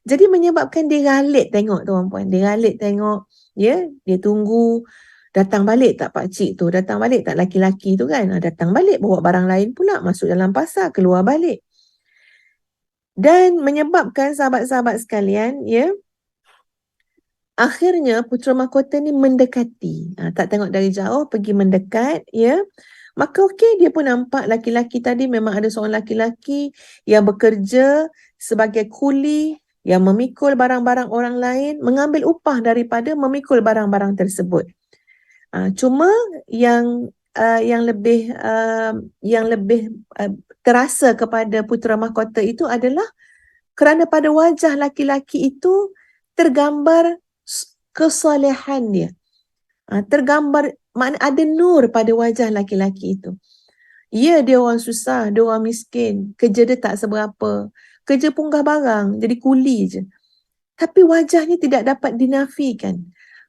Jadi menyebabkan dia galit tengok tuan-puan, dia galit tengok, ya, dia tunggu datang balik tak pakcik tu, datang balik tak laki-laki tu kan, datang balik bawa barang lain pula, masuk dalam pasar, keluar balik. Dan menyebabkan sahabat-sahabat sekalian, ya, akhirnya putera mahkota ni mendekati. Tak tengok dari jauh, pergi mendekat, ya. Maka okey, dia pun nampak laki-laki tadi memang ada seorang laki-laki yang bekerja sebagai kuli, yang memikul barang-barang orang lain, mengambil upah daripada memikul barang-barang tersebut. Cuma yang lebih terasa kepada putera mahkota itu adalah kerana pada wajah laki-laki itu tergambar kesalehan dia. Tergambar, makna ada nur pada wajah laki-laki itu. Ya, dia orang susah, dia orang miskin, kerja dia tak seberapa, kerja punggah barang, jadi kuli je. Tapi wajahnya tidak dapat dinafikan.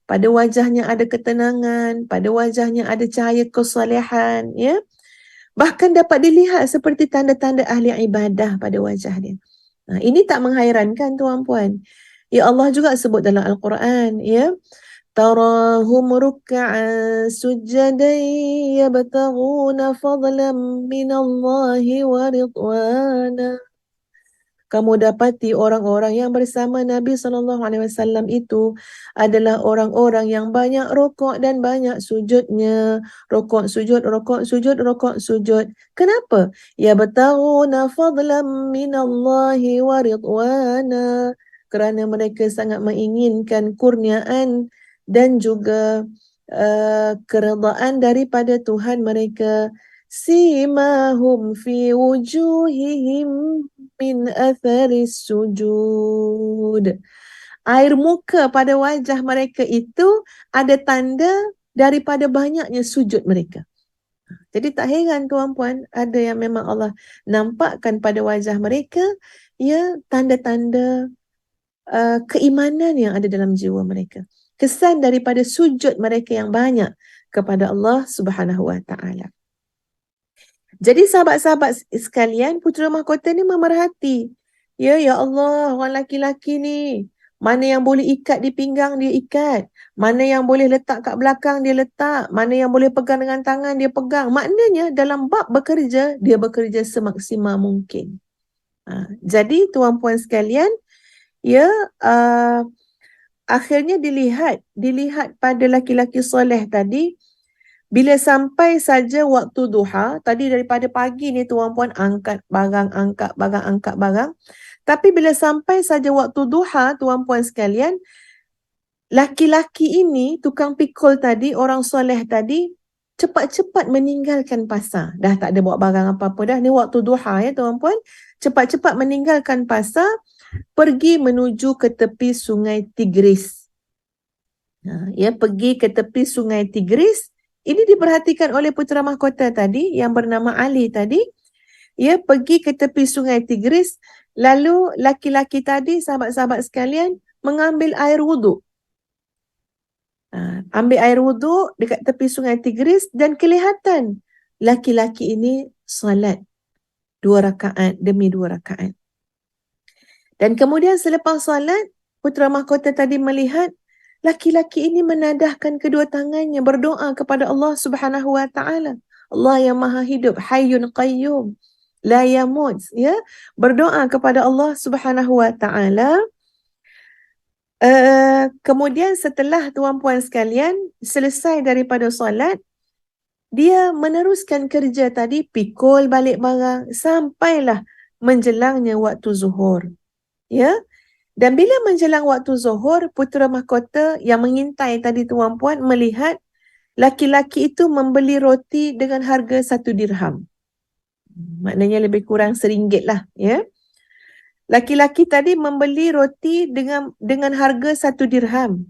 Pada wajahnya ada ketenangan, pada wajahnya ada cahaya kesalehan, ya. Bahkan dapat dilihat seperti tanda-tanda ahli ibadah pada wajah dia. Ini tak menghairankan tuan-puan. Ya, Allah juga sebut dalam Al-Quran, ya. Tarahum ruk'an sujjadan yabtaghuna fadlan minallahi wa ridwana. kamu dapati orang-orang yang bersama Nabi SAW itu adalah orang-orang yang banyak rokok dan banyak sujudnya. Rokok, sujud, rokok, sujud, rokok, sujud. Kenapa? Ya bataguna fadlam minallahi wa ridwana. Kerana mereka sangat menginginkan kurniaan dan juga keredaan daripada Tuhan mereka. Simahum fi wujuhihim min atharis sujud. Air muka pada wajah mereka itu ada tanda daripada banyaknya sujud mereka. Jadi tak heran tuan-puan, ada yang memang Allah nampakkan pada wajah mereka ya tanda-tanda keimanan yang ada dalam jiwa mereka. Kesan daripada sujud mereka yang banyak kepada Allah Subhanahu Wa Taala. Jadi sahabat-sahabat sekalian, putera mahkota ni memerhati. Ya Allah, orang laki-laki ni, mana yang boleh ikat di pinggang dia ikat. Mana yang boleh letak kat belakang dia letak. Mana yang boleh pegang dengan tangan dia pegang. Maknanya dalam bab bekerja, dia bekerja semaksimal mungkin. Jadi tuan-puan sekalian, ya akhirnya dilihat pada laki-laki soleh tadi, bila sampai saja waktu duha, tadi daripada pagi ni tuan-puan angkat barang, angkat barang, angkat barang. Tapi bila sampai saja waktu duha, tuan-puan sekalian, laki-laki ini, tukang pikul tadi, orang soleh tadi, cepat-cepat meninggalkan pasar. Dah tak ada bawa barang apa-apa dah. Ni waktu duha ya tuan-puan. Cepat-cepat meninggalkan pasar, pergi menuju ke tepi sungai Tigris. Ya, pergi ke tepi sungai Tigris. Ini diperhatikan oleh putera mahkota tadi yang bernama Ali tadi. Ya, pergi ke tepi sungai Tigris. Lalu laki-laki tadi, sahabat-sahabat sekalian, mengambil air wuduk. Ambil air wuduk dekat tepi sungai Tigris dan kelihatan laki-laki ini salat 2 rakaat demi 2 rakaat. Dan kemudian selepas salat, putera mahkota tadi melihat laki-laki ini menadahkan kedua tangannya berdoa kepada Allah Subhanahu Wa Taala. Allah yang Maha Hidup, Hayyun Qayyum, la yamut, ya, berdoa kepada Allah Subhanahu Wa Taala. Kemudian setelah tuan-puan sekalian selesai daripada solat, dia meneruskan kerja tadi, pikul balik barang sampailah menjelangnya waktu zuhur. Ya. Dan bila menjelang waktu zuhur, putera mahkota yang mengintai tadi tuan-puan melihat laki-laki itu membeli roti dengan harga 1 dirham. Maknanya lebih kurang RM1 lah, ya. Laki-laki tadi membeli roti dengan harga 1 dirham.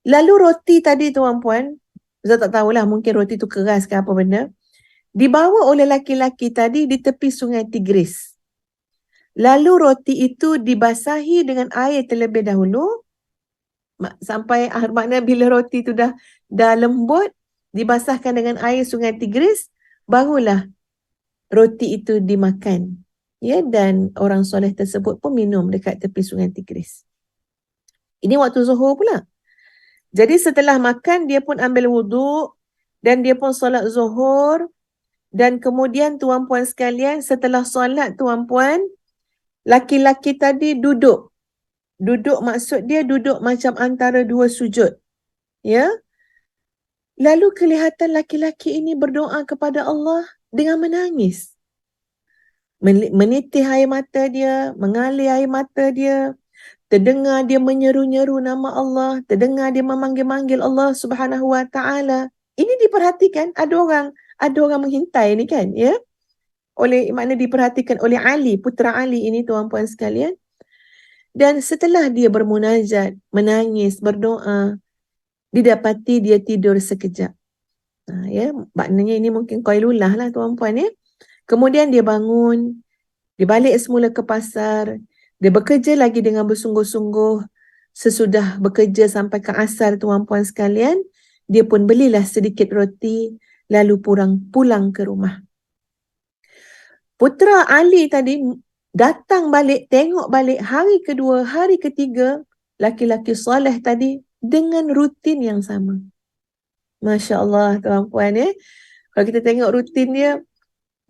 Lalu roti tadi tuan-puan, saya tak tahulah, mungkin roti tu keras ke apa benda, dibawa oleh laki-laki tadi di tepi sungai Tigris. Lalu roti itu dibasahi dengan air terlebih dahulu, sampai makna bila roti itu dah lembut, dibasahkan dengan air sungai Tigris, barulah roti itu dimakan. Ya, dan orang soleh tersebut pun minum dekat tepi sungai Tigris. Ini waktu zuhur pula. Jadi setelah makan, dia pun ambil wuduk dan dia pun solat zuhur. Dan kemudian tuan-puan sekalian, setelah solat tuan-puan, laki-laki tadi duduk. Duduk maksud dia duduk macam antara 2 sujud. Ya. Lalu kelihatan laki-laki ini berdoa kepada Allah dengan menangis. Menitih air mata dia, mengalir air mata dia. Terdengar dia menyeru-nyeru nama Allah, terdengar dia memanggil-manggil Allah Subhanahu Wa Taala. Ini diperhatikan, ada orang menghintai ni kan, ya. Makna diperhatikan oleh Ali, putera Ali ini tuan-puan sekalian. Dan setelah dia bermunajat, menangis, berdoa, didapati dia tidur sekejap. Ya, maknanya ini mungkin qailulah lah tuan-puan, ya. Kemudian dia bangun, dia balik semula ke pasar, dia bekerja lagi dengan bersungguh-sungguh. Sesudah bekerja sampai ke asar tuan-puan sekalian, dia pun belilah sedikit roti, lalu pulang ke rumah. Putera Ali tadi datang balik, tengok balik hari kedua, hari ketiga, laki-laki soleh tadi dengan rutin yang sama. Masya Allah tuan-puan, ya. Kalau kita tengok rutin dia,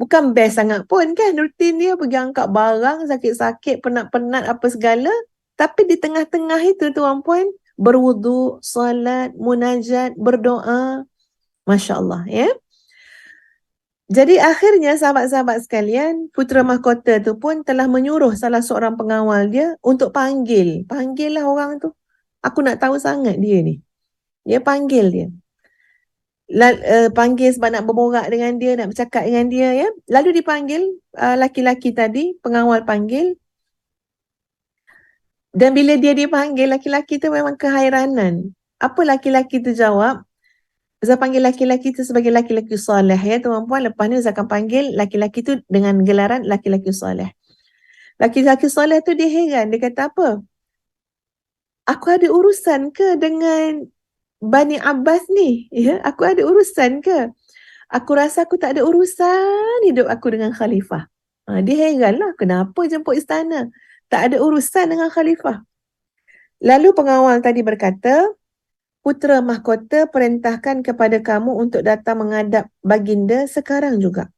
bukan best sangat pun kan rutin dia pergi angkat barang, sakit-sakit, penat-penat apa segala. Tapi di tengah-tengah itu tuan puan, berwudu, solat, munajat, berdoa. Masya Allah ya. Jadi akhirnya sahabat-sahabat sekalian, putera mahkota tu pun telah menyuruh salah seorang pengawal dia untuk panggil. Panggillah orang tu. Aku nak tahu sangat dia ni. Dia panggil dia. Panggil sebab nak berborak dengan dia, nak bercakap dengan dia ya. Lalu dipanggil laki-laki tadi, pengawal panggil. Dan bila dia dipanggil, laki-laki tu memang kehairanan. Apa laki-laki tu jawab? Saya panggil laki-laki tu sebagai laki-laki soleh ya tuan-puan. Lepas ni saya akan panggil laki-laki tu dengan gelaran laki-laki soleh. Laki-laki soleh tu dia heran. Dia kata apa? Aku ada urusan ke dengan Bani Abbas ni? Ya, aku ada urusan ke? Aku rasa aku tak ada urusan hidup aku dengan khalifah. Dia heran lah. Kenapa jemput istana? Tak ada urusan dengan khalifah. Lalu pengawal tadi berkata, putera mahkota perintahkan kepada kamu untuk datang menghadap baginda sekarang juga.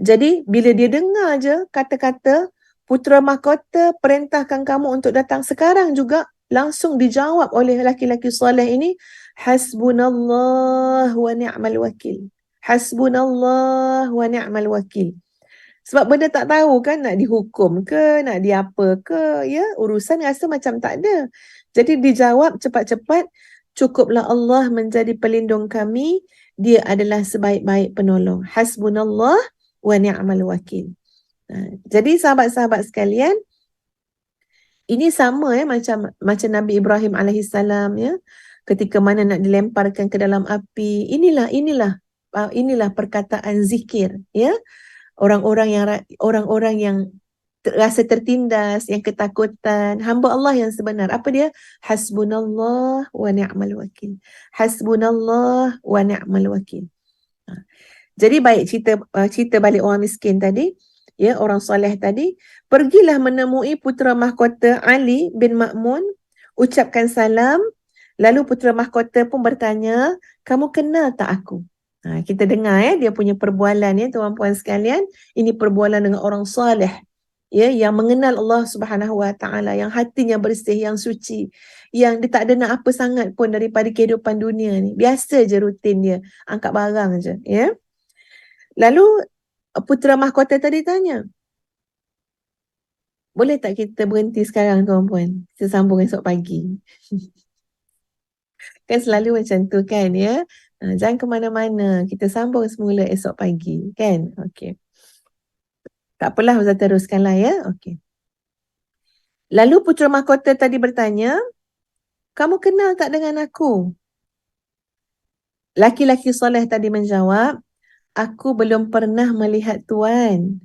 Jadi bila dia dengar je kata-kata putera mahkota perintahkan kamu untuk datang sekarang juga, langsung dijawab oleh laki-laki soleh ini, hasbunallah wa ni'mal wakil. Hasbunallah wa ni'mal wakil. Sebab benda tak tahu kan, nak dihukum ke, nak diapa ke, ya, urusan rasa macam tak ada. Jadi dijawab cepat-cepat, cukuplah Allah menjadi pelindung kami, dia adalah sebaik-baik penolong. Hasbunallah wa ni'mal wakil. Jadi sahabat-sahabat sekalian, ini sama ya macam Nabi Ibrahim alaihissalam ya, ketika mana nak dilemparkan ke dalam api. Inilah perkataan zikir ya. Orang-orang yang rasa tertindas, yang ketakutan, hamba Allah yang sebenar. Apa dia? Hasbunallah wa ni'mal wakil. Hasbunallah wa ni'mal wakil. Jadi baik cerita balik orang miskin tadi, ya, orang soleh tadi, pergilah menemui putera mahkota Ali bin Ma'mun, ucapkan salam, lalu putera mahkota pun bertanya, kamu kenal tak aku? Kita dengar ya dia punya perbualan ya tuan-puan sekalian, ini perbualan dengan orang soleh ya, yang mengenal Allah Subhanahu Wa Taala, yang hatinya bersih, yang suci, yang dia tak ada nak apa sangat pun daripada kehidupan dunia ni. Biasa je rutin dia, angkat barang je ya. Lalu putera mahkota tadi tanya, boleh tak kita berhenti sekarang tuan-puan? Kita sambung esok pagi. Kan selalu macam tu kan ya. Jangan ke mana-mana, kita sambung semula esok pagi kan. Okey. Tak apalah, Ustaz teruskanlah ya. Okey. Lalu putera mahkota tadi bertanya, kamu kenal tak dengan aku? Laki-laki soleh tadi menjawab, aku belum pernah melihat tuan,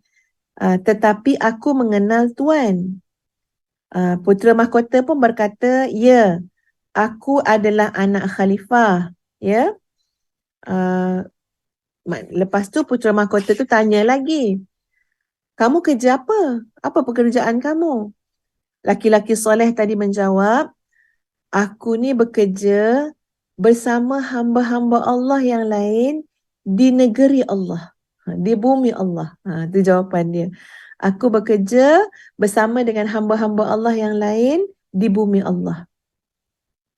tetapi aku mengenal tuan. Putera mahkota pun berkata, ya, aku adalah anak khalifah ya. Lepas tu putera mahkota tu tanya lagi, kamu kerja apa? Apa pekerjaan kamu? Laki-laki soleh tadi menjawab, aku ni bekerja bersama hamba-hamba Allah yang lain di negeri Allah, di bumi Allah. Itu jawapan dia. Aku bekerja bersama dengan hamba-hamba Allah yang lain di bumi Allah.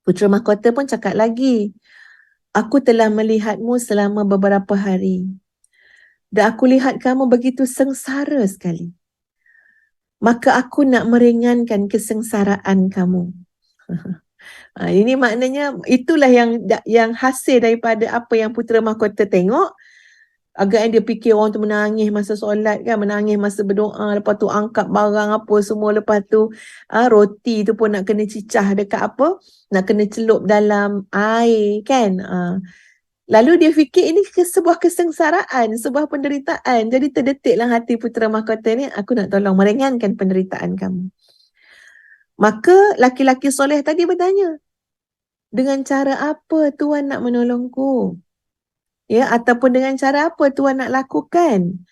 Putera mahkota pun cakap lagi, aku telah melihatmu selama beberapa hari. Dan aku lihat kamu begitu sengsara sekali. Maka aku nak meringankan kesengsaraan kamu. Ini maknanya itulah yang hasil daripada apa yang putera mahkota tengok. Agaknya dia fikir orang tu menangis masa solat kan, menangis masa berdoa, lepas tu angkat barang apa semua, lepas tu roti tu pun nak kena cicah dekat apa, nak kena celup dalam air kan. Lalu dia fikir ini sebuah kesengsaraan, sebuah penderitaan. Jadi terdetiklah hati putera mahkota ni, aku nak tolong meringankan penderitaan kamu. Maka laki-laki soleh tadi bertanya, dengan cara apa Tuan nak menolongku? Ya, ataupun dengan cara apa Tuan nak lakukan?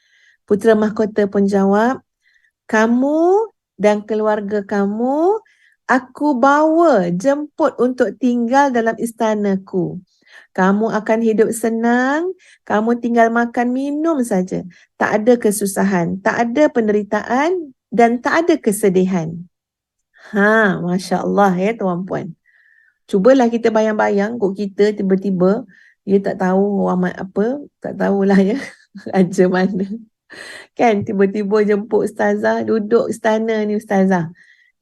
Putera mahkota pun jawab, kamu dan keluarga kamu Aku bawa, jemput untuk tinggal dalam istanaku. Kamu akan hidup senang, kamu tinggal makan minum saja. Tak ada kesusahan, tak ada penderitaan dan tak ada kesedihan. Masya Allah ya tuan-puan. Cubalah kita bayang-bayang kok kita tiba-tiba dia tak tahu orang apa, tak tahulah ya raja mana. Kan tiba-tiba jemput ustazah duduk istana ni ustazah.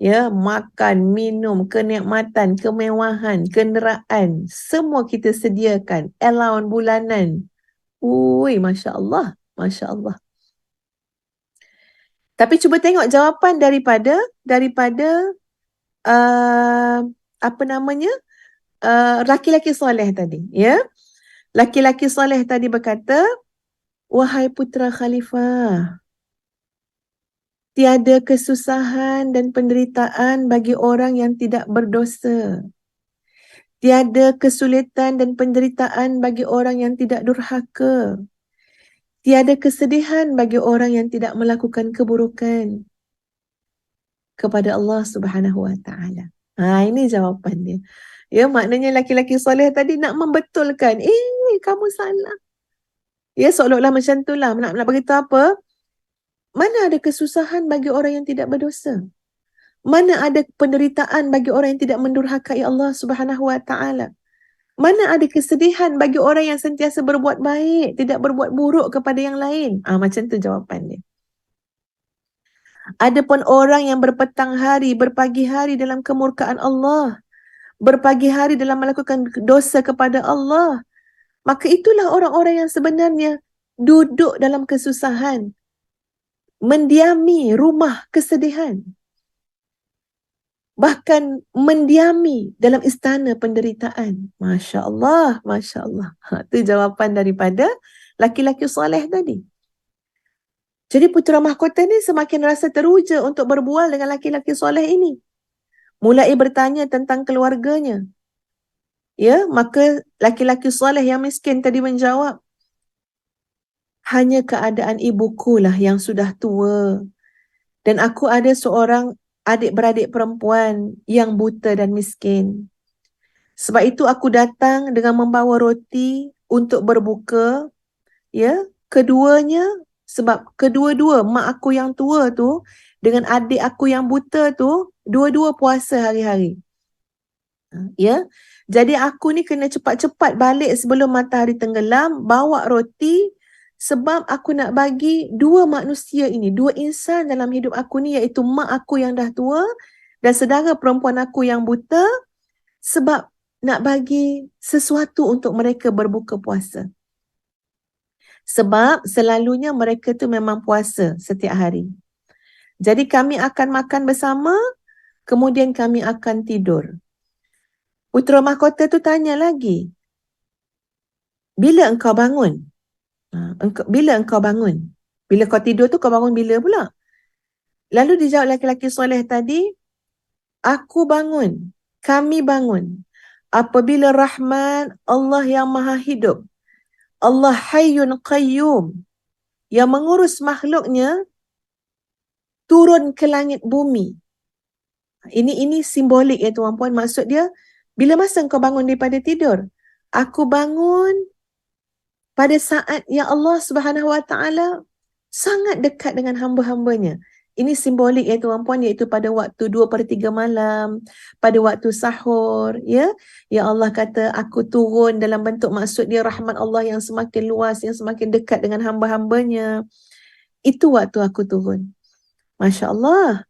Ya, makan, minum, kenikmatan, kemewahan, kenderaan, semua kita sediakan, allowance bulanan. Ui, Masya Allah, Masya Allah. Tapi cuba tengok jawapan daripada apa namanya, laki-laki soleh tadi. Ya, laki-laki soleh tadi berkata, wahai putra khalifah, tiada kesusahan dan penderitaan bagi orang yang tidak berdosa. Tiada kesulitan dan penderitaan bagi orang yang tidak durhaka. Tiada kesedihan bagi orang yang tidak melakukan keburukan kepada Allah Subhanahu Wa Taala. Ini jawapannya. Ya, maknanya laki-laki soleh tadi nak membetulkan, kamu salah. Ya, seolah-olah macam itulah. Nak beritahu apa? Mana ada kesusahan bagi orang yang tidak berdosa? Mana ada penderitaan bagi orang yang tidak mendurhakai Allah Subhanahu Wa Taala? Mana ada kesedihan bagi orang yang sentiasa berbuat baik, tidak berbuat buruk kepada yang lain? Macam tu jawapannya. Adapun orang yang berpetang hari, berpagi hari dalam kemurkaan Allah, berpagi hari dalam melakukan dosa kepada Allah, maka itulah orang-orang yang sebenarnya duduk dalam kesusahan, mendiami rumah kesedihan, bahkan mendiami dalam istana penderitaan. Masya Allah, Masya Allah. Itu jawapan daripada laki-laki soleh tadi. Jadi putera mahkota ni semakin rasa teruja untuk berbual dengan laki-laki soleh ini. Mulai bertanya tentang keluarganya. Ya, maka laki-laki soleh yang miskin tadi menjawab, hanya keadaan ibuku lah yang sudah tua. Dan aku ada seorang adik-beradik perempuan yang buta dan miskin. Sebab itu aku datang dengan membawa roti untuk berbuka. Ya, keduanya, sebab kedua-dua mak aku yang tua tu dengan adik aku yang buta tu, dua-dua puasa hari-hari. Ya, jadi aku ni kena cepat-cepat balik sebelum matahari tenggelam, bawa roti sebab aku nak bagi dua manusia ini, dua insan dalam hidup aku ni, iaitu mak aku yang dah tua dan saudara perempuan aku yang buta, sebab nak bagi sesuatu untuk mereka berbuka puasa. Sebab selalunya mereka tu memang puasa setiap hari. Jadi kami akan makan bersama, kemudian kami akan tidur. Putera mahkota tu tanya lagi, bila engkau bangun? Bila engkau bangun? Bila kau tidur tu kau bangun bila pula? Lalu dijawab laki-laki soleh tadi, aku bangun, kami bangun apabila Rahman Allah yang Maha Hidup, Allah Hayyun Qayyum, yang mengurus makhluknya turun ke langit bumi. Ini simbolik ya tuan-puan. Maksud dia, bila masa engkau bangun daripada tidur? Aku bangun pada saat yang Allah Subhanahu Wa Taala sangat dekat dengan hamba-hambanya. Ini simbolik ya tuan-puan, iaitu pada waktu 2/3 malam, pada waktu sahur, ya. Ya Allah kata, aku turun dalam bentuk, maksud dia rahmat Allah yang semakin luas, yang semakin dekat dengan hamba-hambanya. Itu waktu aku turun. Masya Allah.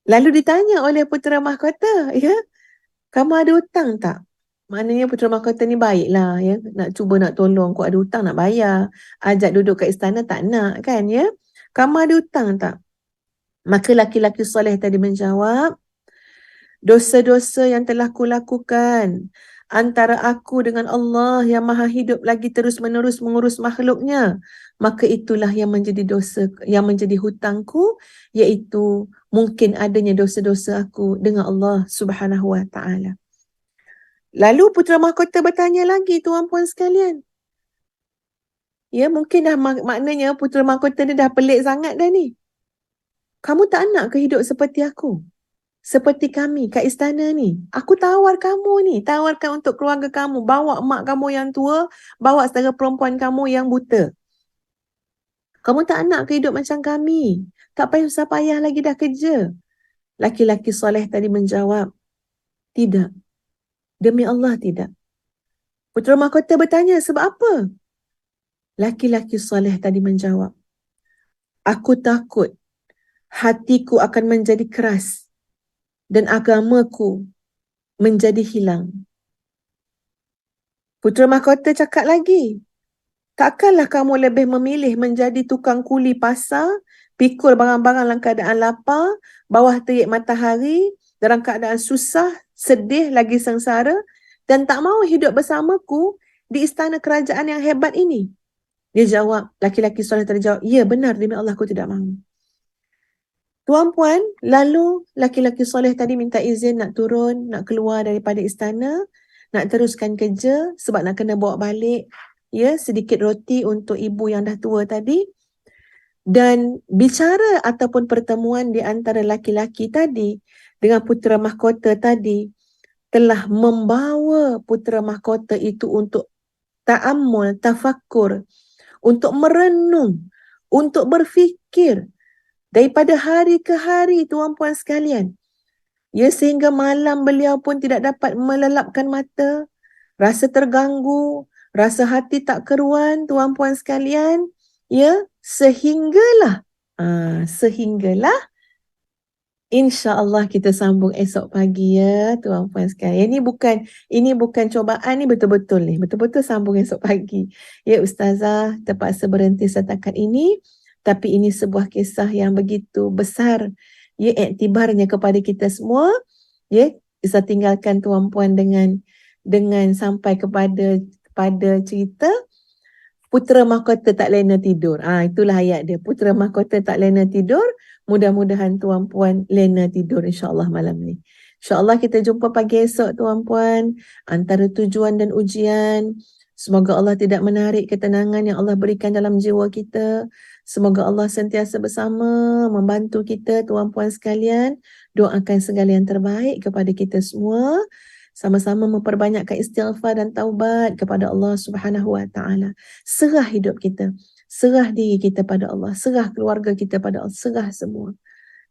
Lalu ditanya oleh putera mahkota, ya, kamu ada hutang tak? Maknanya putera mahkota ni baiklah, ya, nak cuba nak tolong. Kau ada hutang nak bayar, ajak duduk kat istana tak nak kan, ya. Kamu ada hutang tak? Maka laki-laki soleh tadi menjawab, dosa-dosa yang telah kulakukan antara aku dengan Allah yang Maha Hidup lagi terus-menerus mengurus makhluknya, maka itulah yang menjadi dosa, yang menjadi hutangku, iaitu mungkin adanya dosa-dosa aku dengan Allah Subhanahu Wa Taala. Lalu putera mahkota bertanya lagi, tuan-puan sekalian. Ya, mungkin dah maknanya putera mahkota ni dah pelik sangat dah ni. Kamu tak nak ke hidup seperti aku? seperti kami kat istana ni. Aku tawar kamu ni, tawarkan untuk keluarga kamu, bawa mak kamu yang tua, bawa saudara perempuan kamu yang buta. Kamu tak nak ke hidup macam kami? Tak payah usah payah lagi dah kerja. Laki-laki soleh tadi menjawab, tidak. Demi Allah tidak. Putera mahkota bertanya, sebab apa? Laki-laki soleh tadi menjawab, aku takut hatiku akan menjadi keras dan agamaku menjadi hilang. Putera mahkota cakap lagi, takkanlah kamu lebih memilih menjadi tukang kuli pasar, pikul barang-barang dalam keadaan lapar, bawah terik matahari, dalam keadaan susah, sedih lagi sengsara, dan tak mahu hidup bersamaku di istana kerajaan yang hebat ini? Dia jawab, laki-laki soleh tadi jawab, ya benar, demi Allah aku tidak mahu. Tuan-puan, lalu laki-laki soleh tadi minta izin nak turun, nak keluar daripada istana, nak teruskan kerja sebab nak kena bawa balik sedikit roti untuk ibu yang dah tua tadi. Dan bicara ataupun pertemuan di antara laki-laki tadi dengan putera mahkota tadi telah membawa putera mahkota itu untuk ta'ammul, tafakkur, untuk merenung, untuk berfikir daripada hari ke hari, tuan-puan sekalian. Sehingga malam beliau pun tidak dapat melelapkan mata, rasa terganggu, rasa hati tak keruan, tuan-puan sekalian. Sehinggalah insya-Allah kita sambung esok pagi tuan-puan sekalian. Ini bukan cubaan, ni betul-betul ni. Betul-betul sambung esok pagi. Ustazah terpaksa berhenti setakat ini, tapi ini sebuah kisah yang begitu besar iktibarnya kepada kita semua. Bisa tinggalkan tuan-puan dengan sampai kepada cerita putera mahkota tak lena tidur. Itulah ayat dia. Putera mahkota tak lena tidur. Mudah-mudahan tuan-puan lena tidur insya-Allah malam ni. InsyaAllah kita jumpa pagi esok tuan-puan. Antara tujuan dan ujian, semoga Allah tidak menarik ketenangan yang Allah berikan dalam jiwa kita. Semoga Allah sentiasa bersama membantu kita tuan-puan sekalian. Doakan segala yang terbaik kepada kita semua. Sama-sama memperbanyakkan istighfar dan taubat kepada Allah Subhanahu Wa Taala. Serah hidup kita. Serah diri kita pada Allah. Serah keluarga kita pada Allah. Serah semua.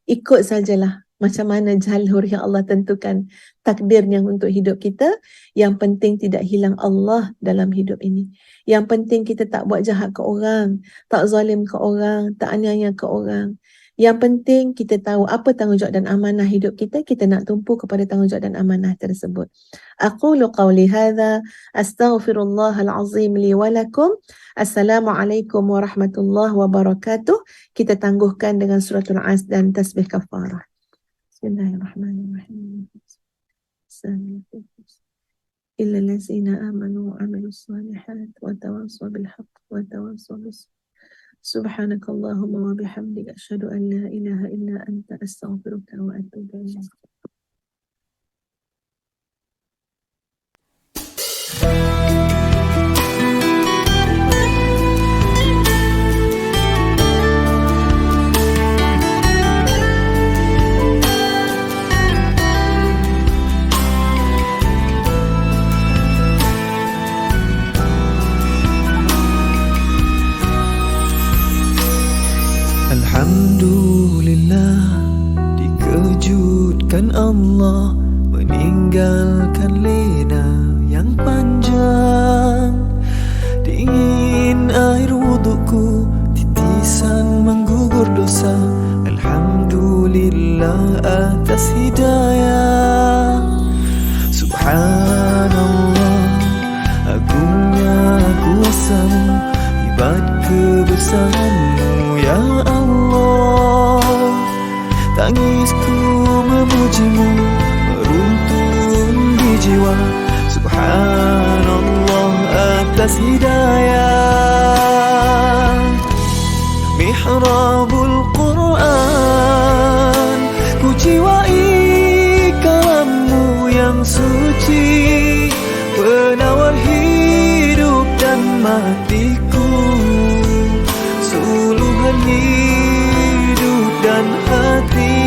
Ikut sajalah macam mana jalur yang Allah tentukan takdirnya untuk hidup kita. Yang penting tidak hilang Allah dalam hidup ini. Yang penting kita tak buat jahat ke orang, tak zalim ke orang, tak aniaya ke orang. Yang penting kita tahu apa tanggungjawab dan amanah hidup kita, kita nak tumpu kepada tanggungjawab dan amanah tersebut. Aqulu qawli hadha, astaghfirullahal azim li wa lakum. Assalamualaikum warahmatullahi wabarakatuh. Kita tangguhkan dengan suratul As dan tasbih kafarah. Bismillahirrahmanirrahim. Illa allazina amanu wa amilus salihat wa tawassaw bil haqq wa tawassaw bis Subhanakallahumma wa bihamdika asyhadu an la ilaha illa anta astaghfiruka wa atubu ilaik. Alhamdulillah, dikejutkan Allah meninggalkan lena yang panjang. Dingin air wudukku, titisan menggugur dosa. Alhamdulillah atas hidayah. Subhanallah, agungnya kuasamu, hebat kebesaranmu ya Allah. Tangisku memujimu, meruntun di jiwa. Subhanallah atas hidayah. Mihrabul Quran, ku jiwai kalammu yang suci, penawar hidup dan matiku, suluhan hidup dan hati.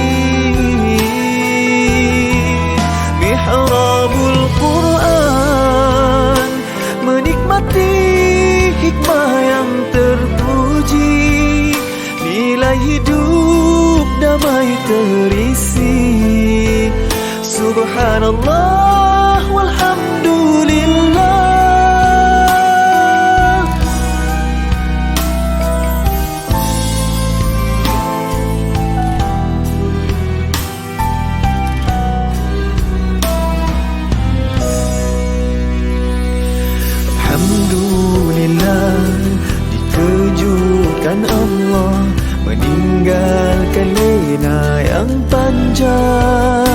Subhanallah walhamdulillah. Alhamdulillah, dikejutkan Allah meninggalkan lena yang panjang.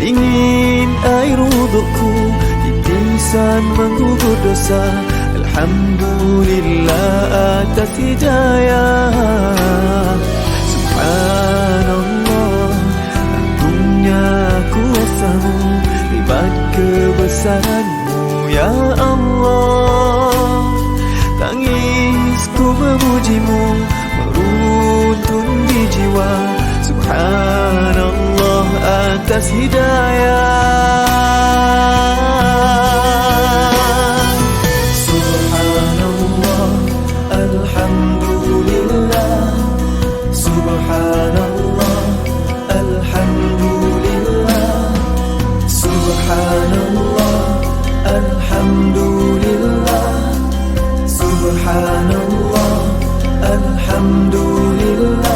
Dingin air wudukku, titisan menggugur dosa. Alhamdulillah atas hidayah. Subhanallah, agungnya kuasamu, hebat kebesaranmu ya Allah. Tangisku memujimu, meruntun di jiwa. Subhanallah atas hidayah. Subhanallah, alhamdulillah. Subhanallah, alhamdulillah. Subhanallah, alhamdulillah. Subhanallah, alhamdulillah.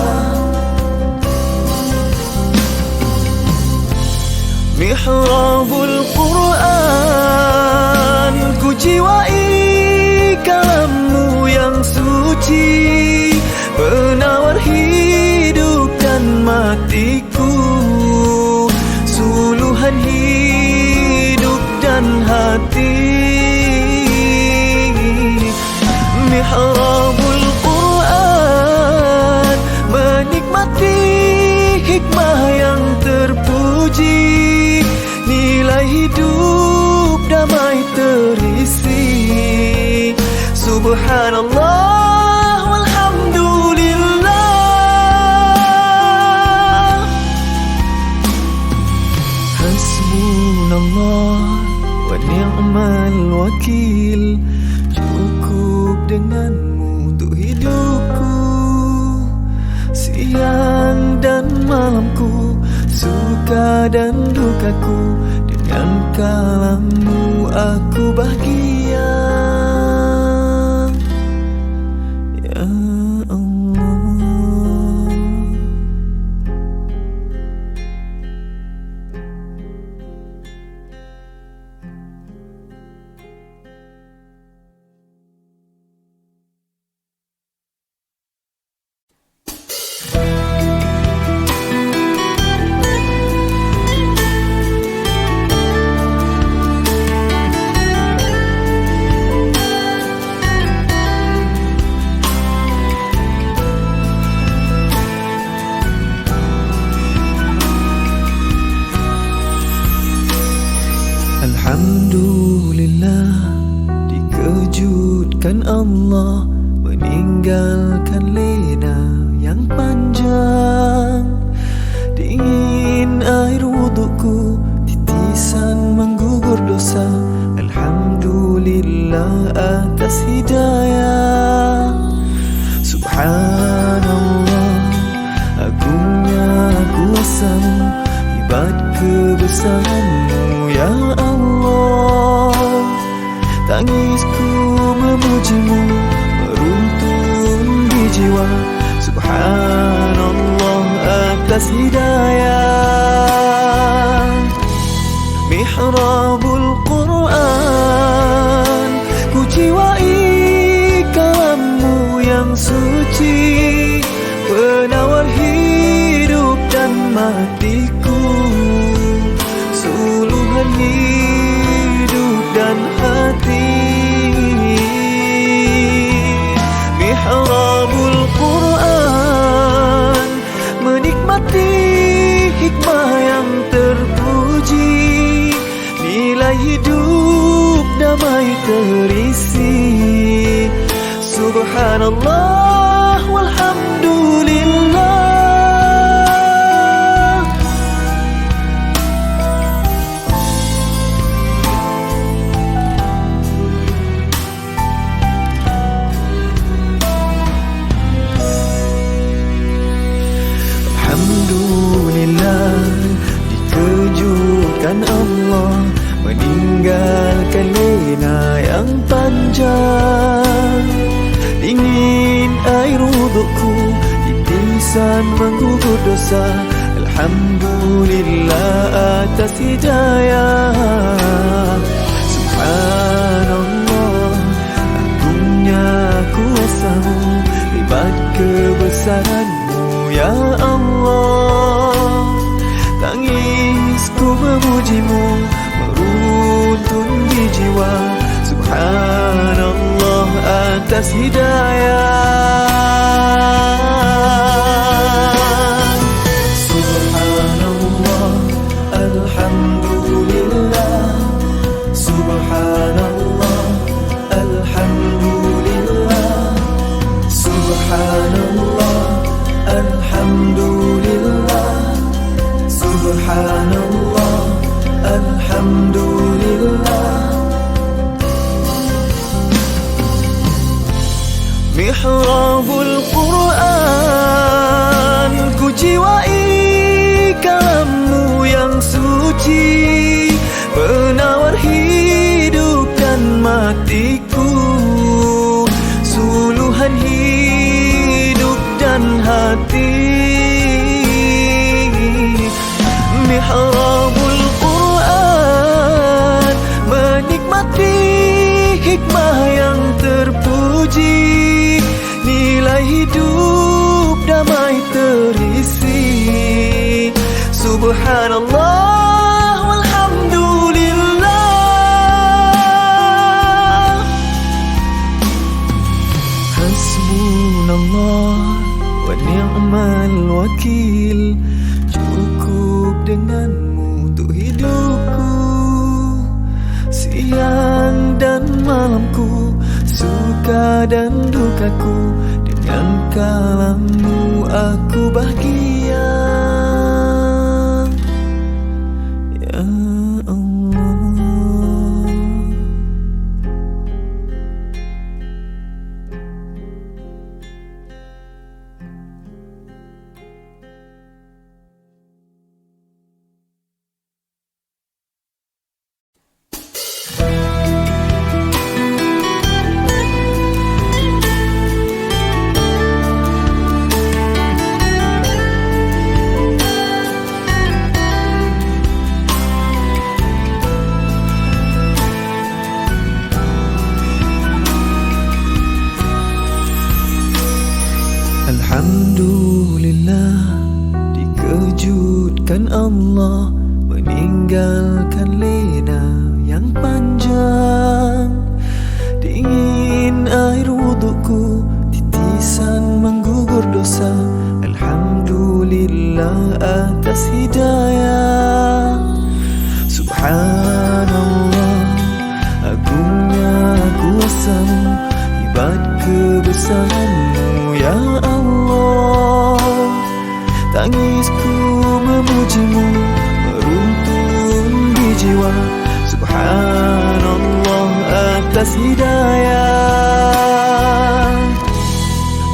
Mihrabul Quran, ku jiwai kalammu yang suci, penawar hidup dan matiku, suluhan hidup dan hati. Mihrabul Quran, menikmati hikmah yang terpuji, nilai hidup damai terisi. Subhanallah walhamdulillah. Hasbunallah wa ni'mal wakil. Cukup denganmu untuk hidupku, siang dan malamku, suka dan dukaku. Dengan kalammu aku bahagia ya Allah. Alhamdulillah, dikejutkan Allah meninggalkan lena yang panjang. Dingin air wudukku, titisan menggugur dosa. Alhamdulillah atas hidayah. Subhanallah, agungnya kuasamu, hebat kebesaranmu ya Allah. Tangisku memujimu, meruntun di jiwa. Subhanallah atas hidayah. Mihrabul Quran, ku jiwai kalammu yang suci, penawar hidup dan matiku, suluhan hidup dan hati. Mihrabul Quran, menikmati hikmah yang terpuji, nilai hidup damai terisi. Subhanallah walhamdulillah. Alhamdulillah, dikejutkan lena yang panjang, dingin air wudukku, titisan menggugur dosa. Alhamdulillah atas hidayah. Subhanallah, agungnya kuasa-Mu, hebat kebesaran-Mu ya Allah. Tangisku memuji-Mu, meruntun di jiwa. Subhanallah atas hidayah. Subhanallah, alhamdulillah. Subhanallah, alhamdulillah. Subhanallah, alhamdulillah. Subhanallah, alhamdulillah. Mihrabul Quran, ku jiwai kalam-Mu yang suci, penawar hidup dan matiku, suluhan hidup dan hati. Mihrabul Quran, menikmati hikmah yang terpuji, nilai hidup damai terisi. Subhanallah walhamdulillah. Hasbunallah wa ni'mal wakil, cukup dengan-Mu untuk hidupku, siang dan malamku, suka dan dukaku. Dengan kalam-Mu aku bahagia ya Allah. Alhamdulillah, dikejutkan Allah, meninggalkan lena yang panjang, dingin air wudukku, titisan menggugur dosa. Alhamdulillah atas hidayah. Subhanallah, agungnya kuasa-Mu, hebat kebesaran-Mu ya Allah. Tangisku memuji-Mu, meruntun di jiwa. Subhanallah atas hidayah.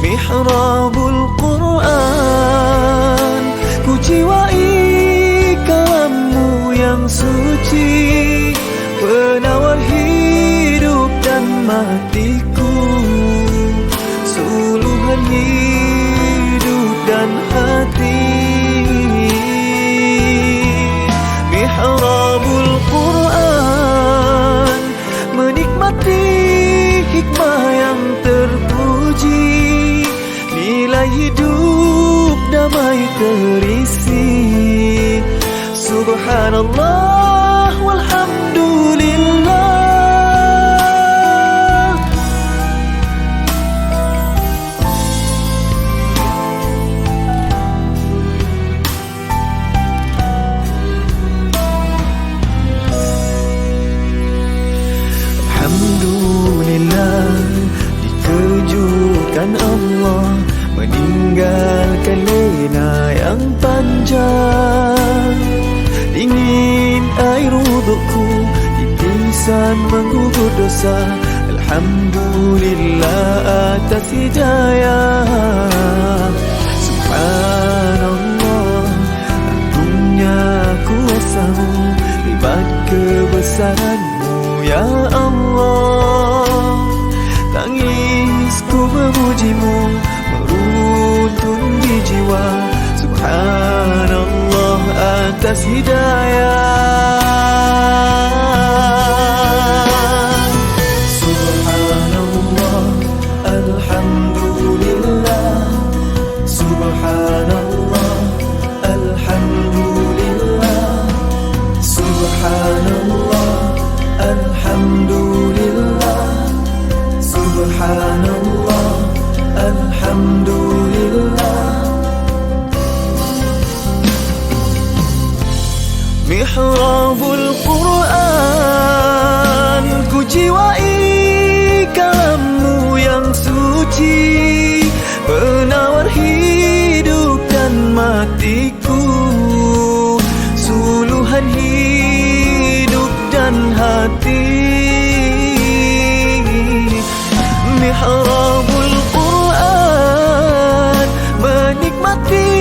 Mihrabul Quran, ku jiwai kalam-Mu yang suci, penawar hidup dan matiku, suluhan hidup dan hati. Mihrabul Quran, menikmati hikmah yang terpuji, nilai hidup damai terisi. Subhanallah walhamdulillah. Alhamdulillah, dikejutkan Allah, meninggalkan lena yang panjang, dingin air wudukku, titisan menggugur dosa. Alhamdulillah atas hidayah. Subhanallah, agungnya kuasa-Mu, hebat kebesaran-Mu ya Allah. Tangisku memujimu meruntun di jiwa. Subhanallah atas hidayah. Subhanallah, alhamdulillah. Subhanallah, alhamdulillah. Subhanallah, alhamdulillah. Subhanallah, alhamdulillah. Mihrabul Quran, ku jiwai kalammu yang suci, penawar hidup dan matiku, suluhan hidup dan hati. Mihrabul Quran, menikmati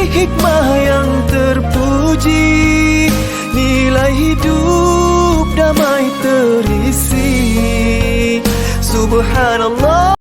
hikmah yang terpuji, nilai hidup damai terisi. Subhanallah.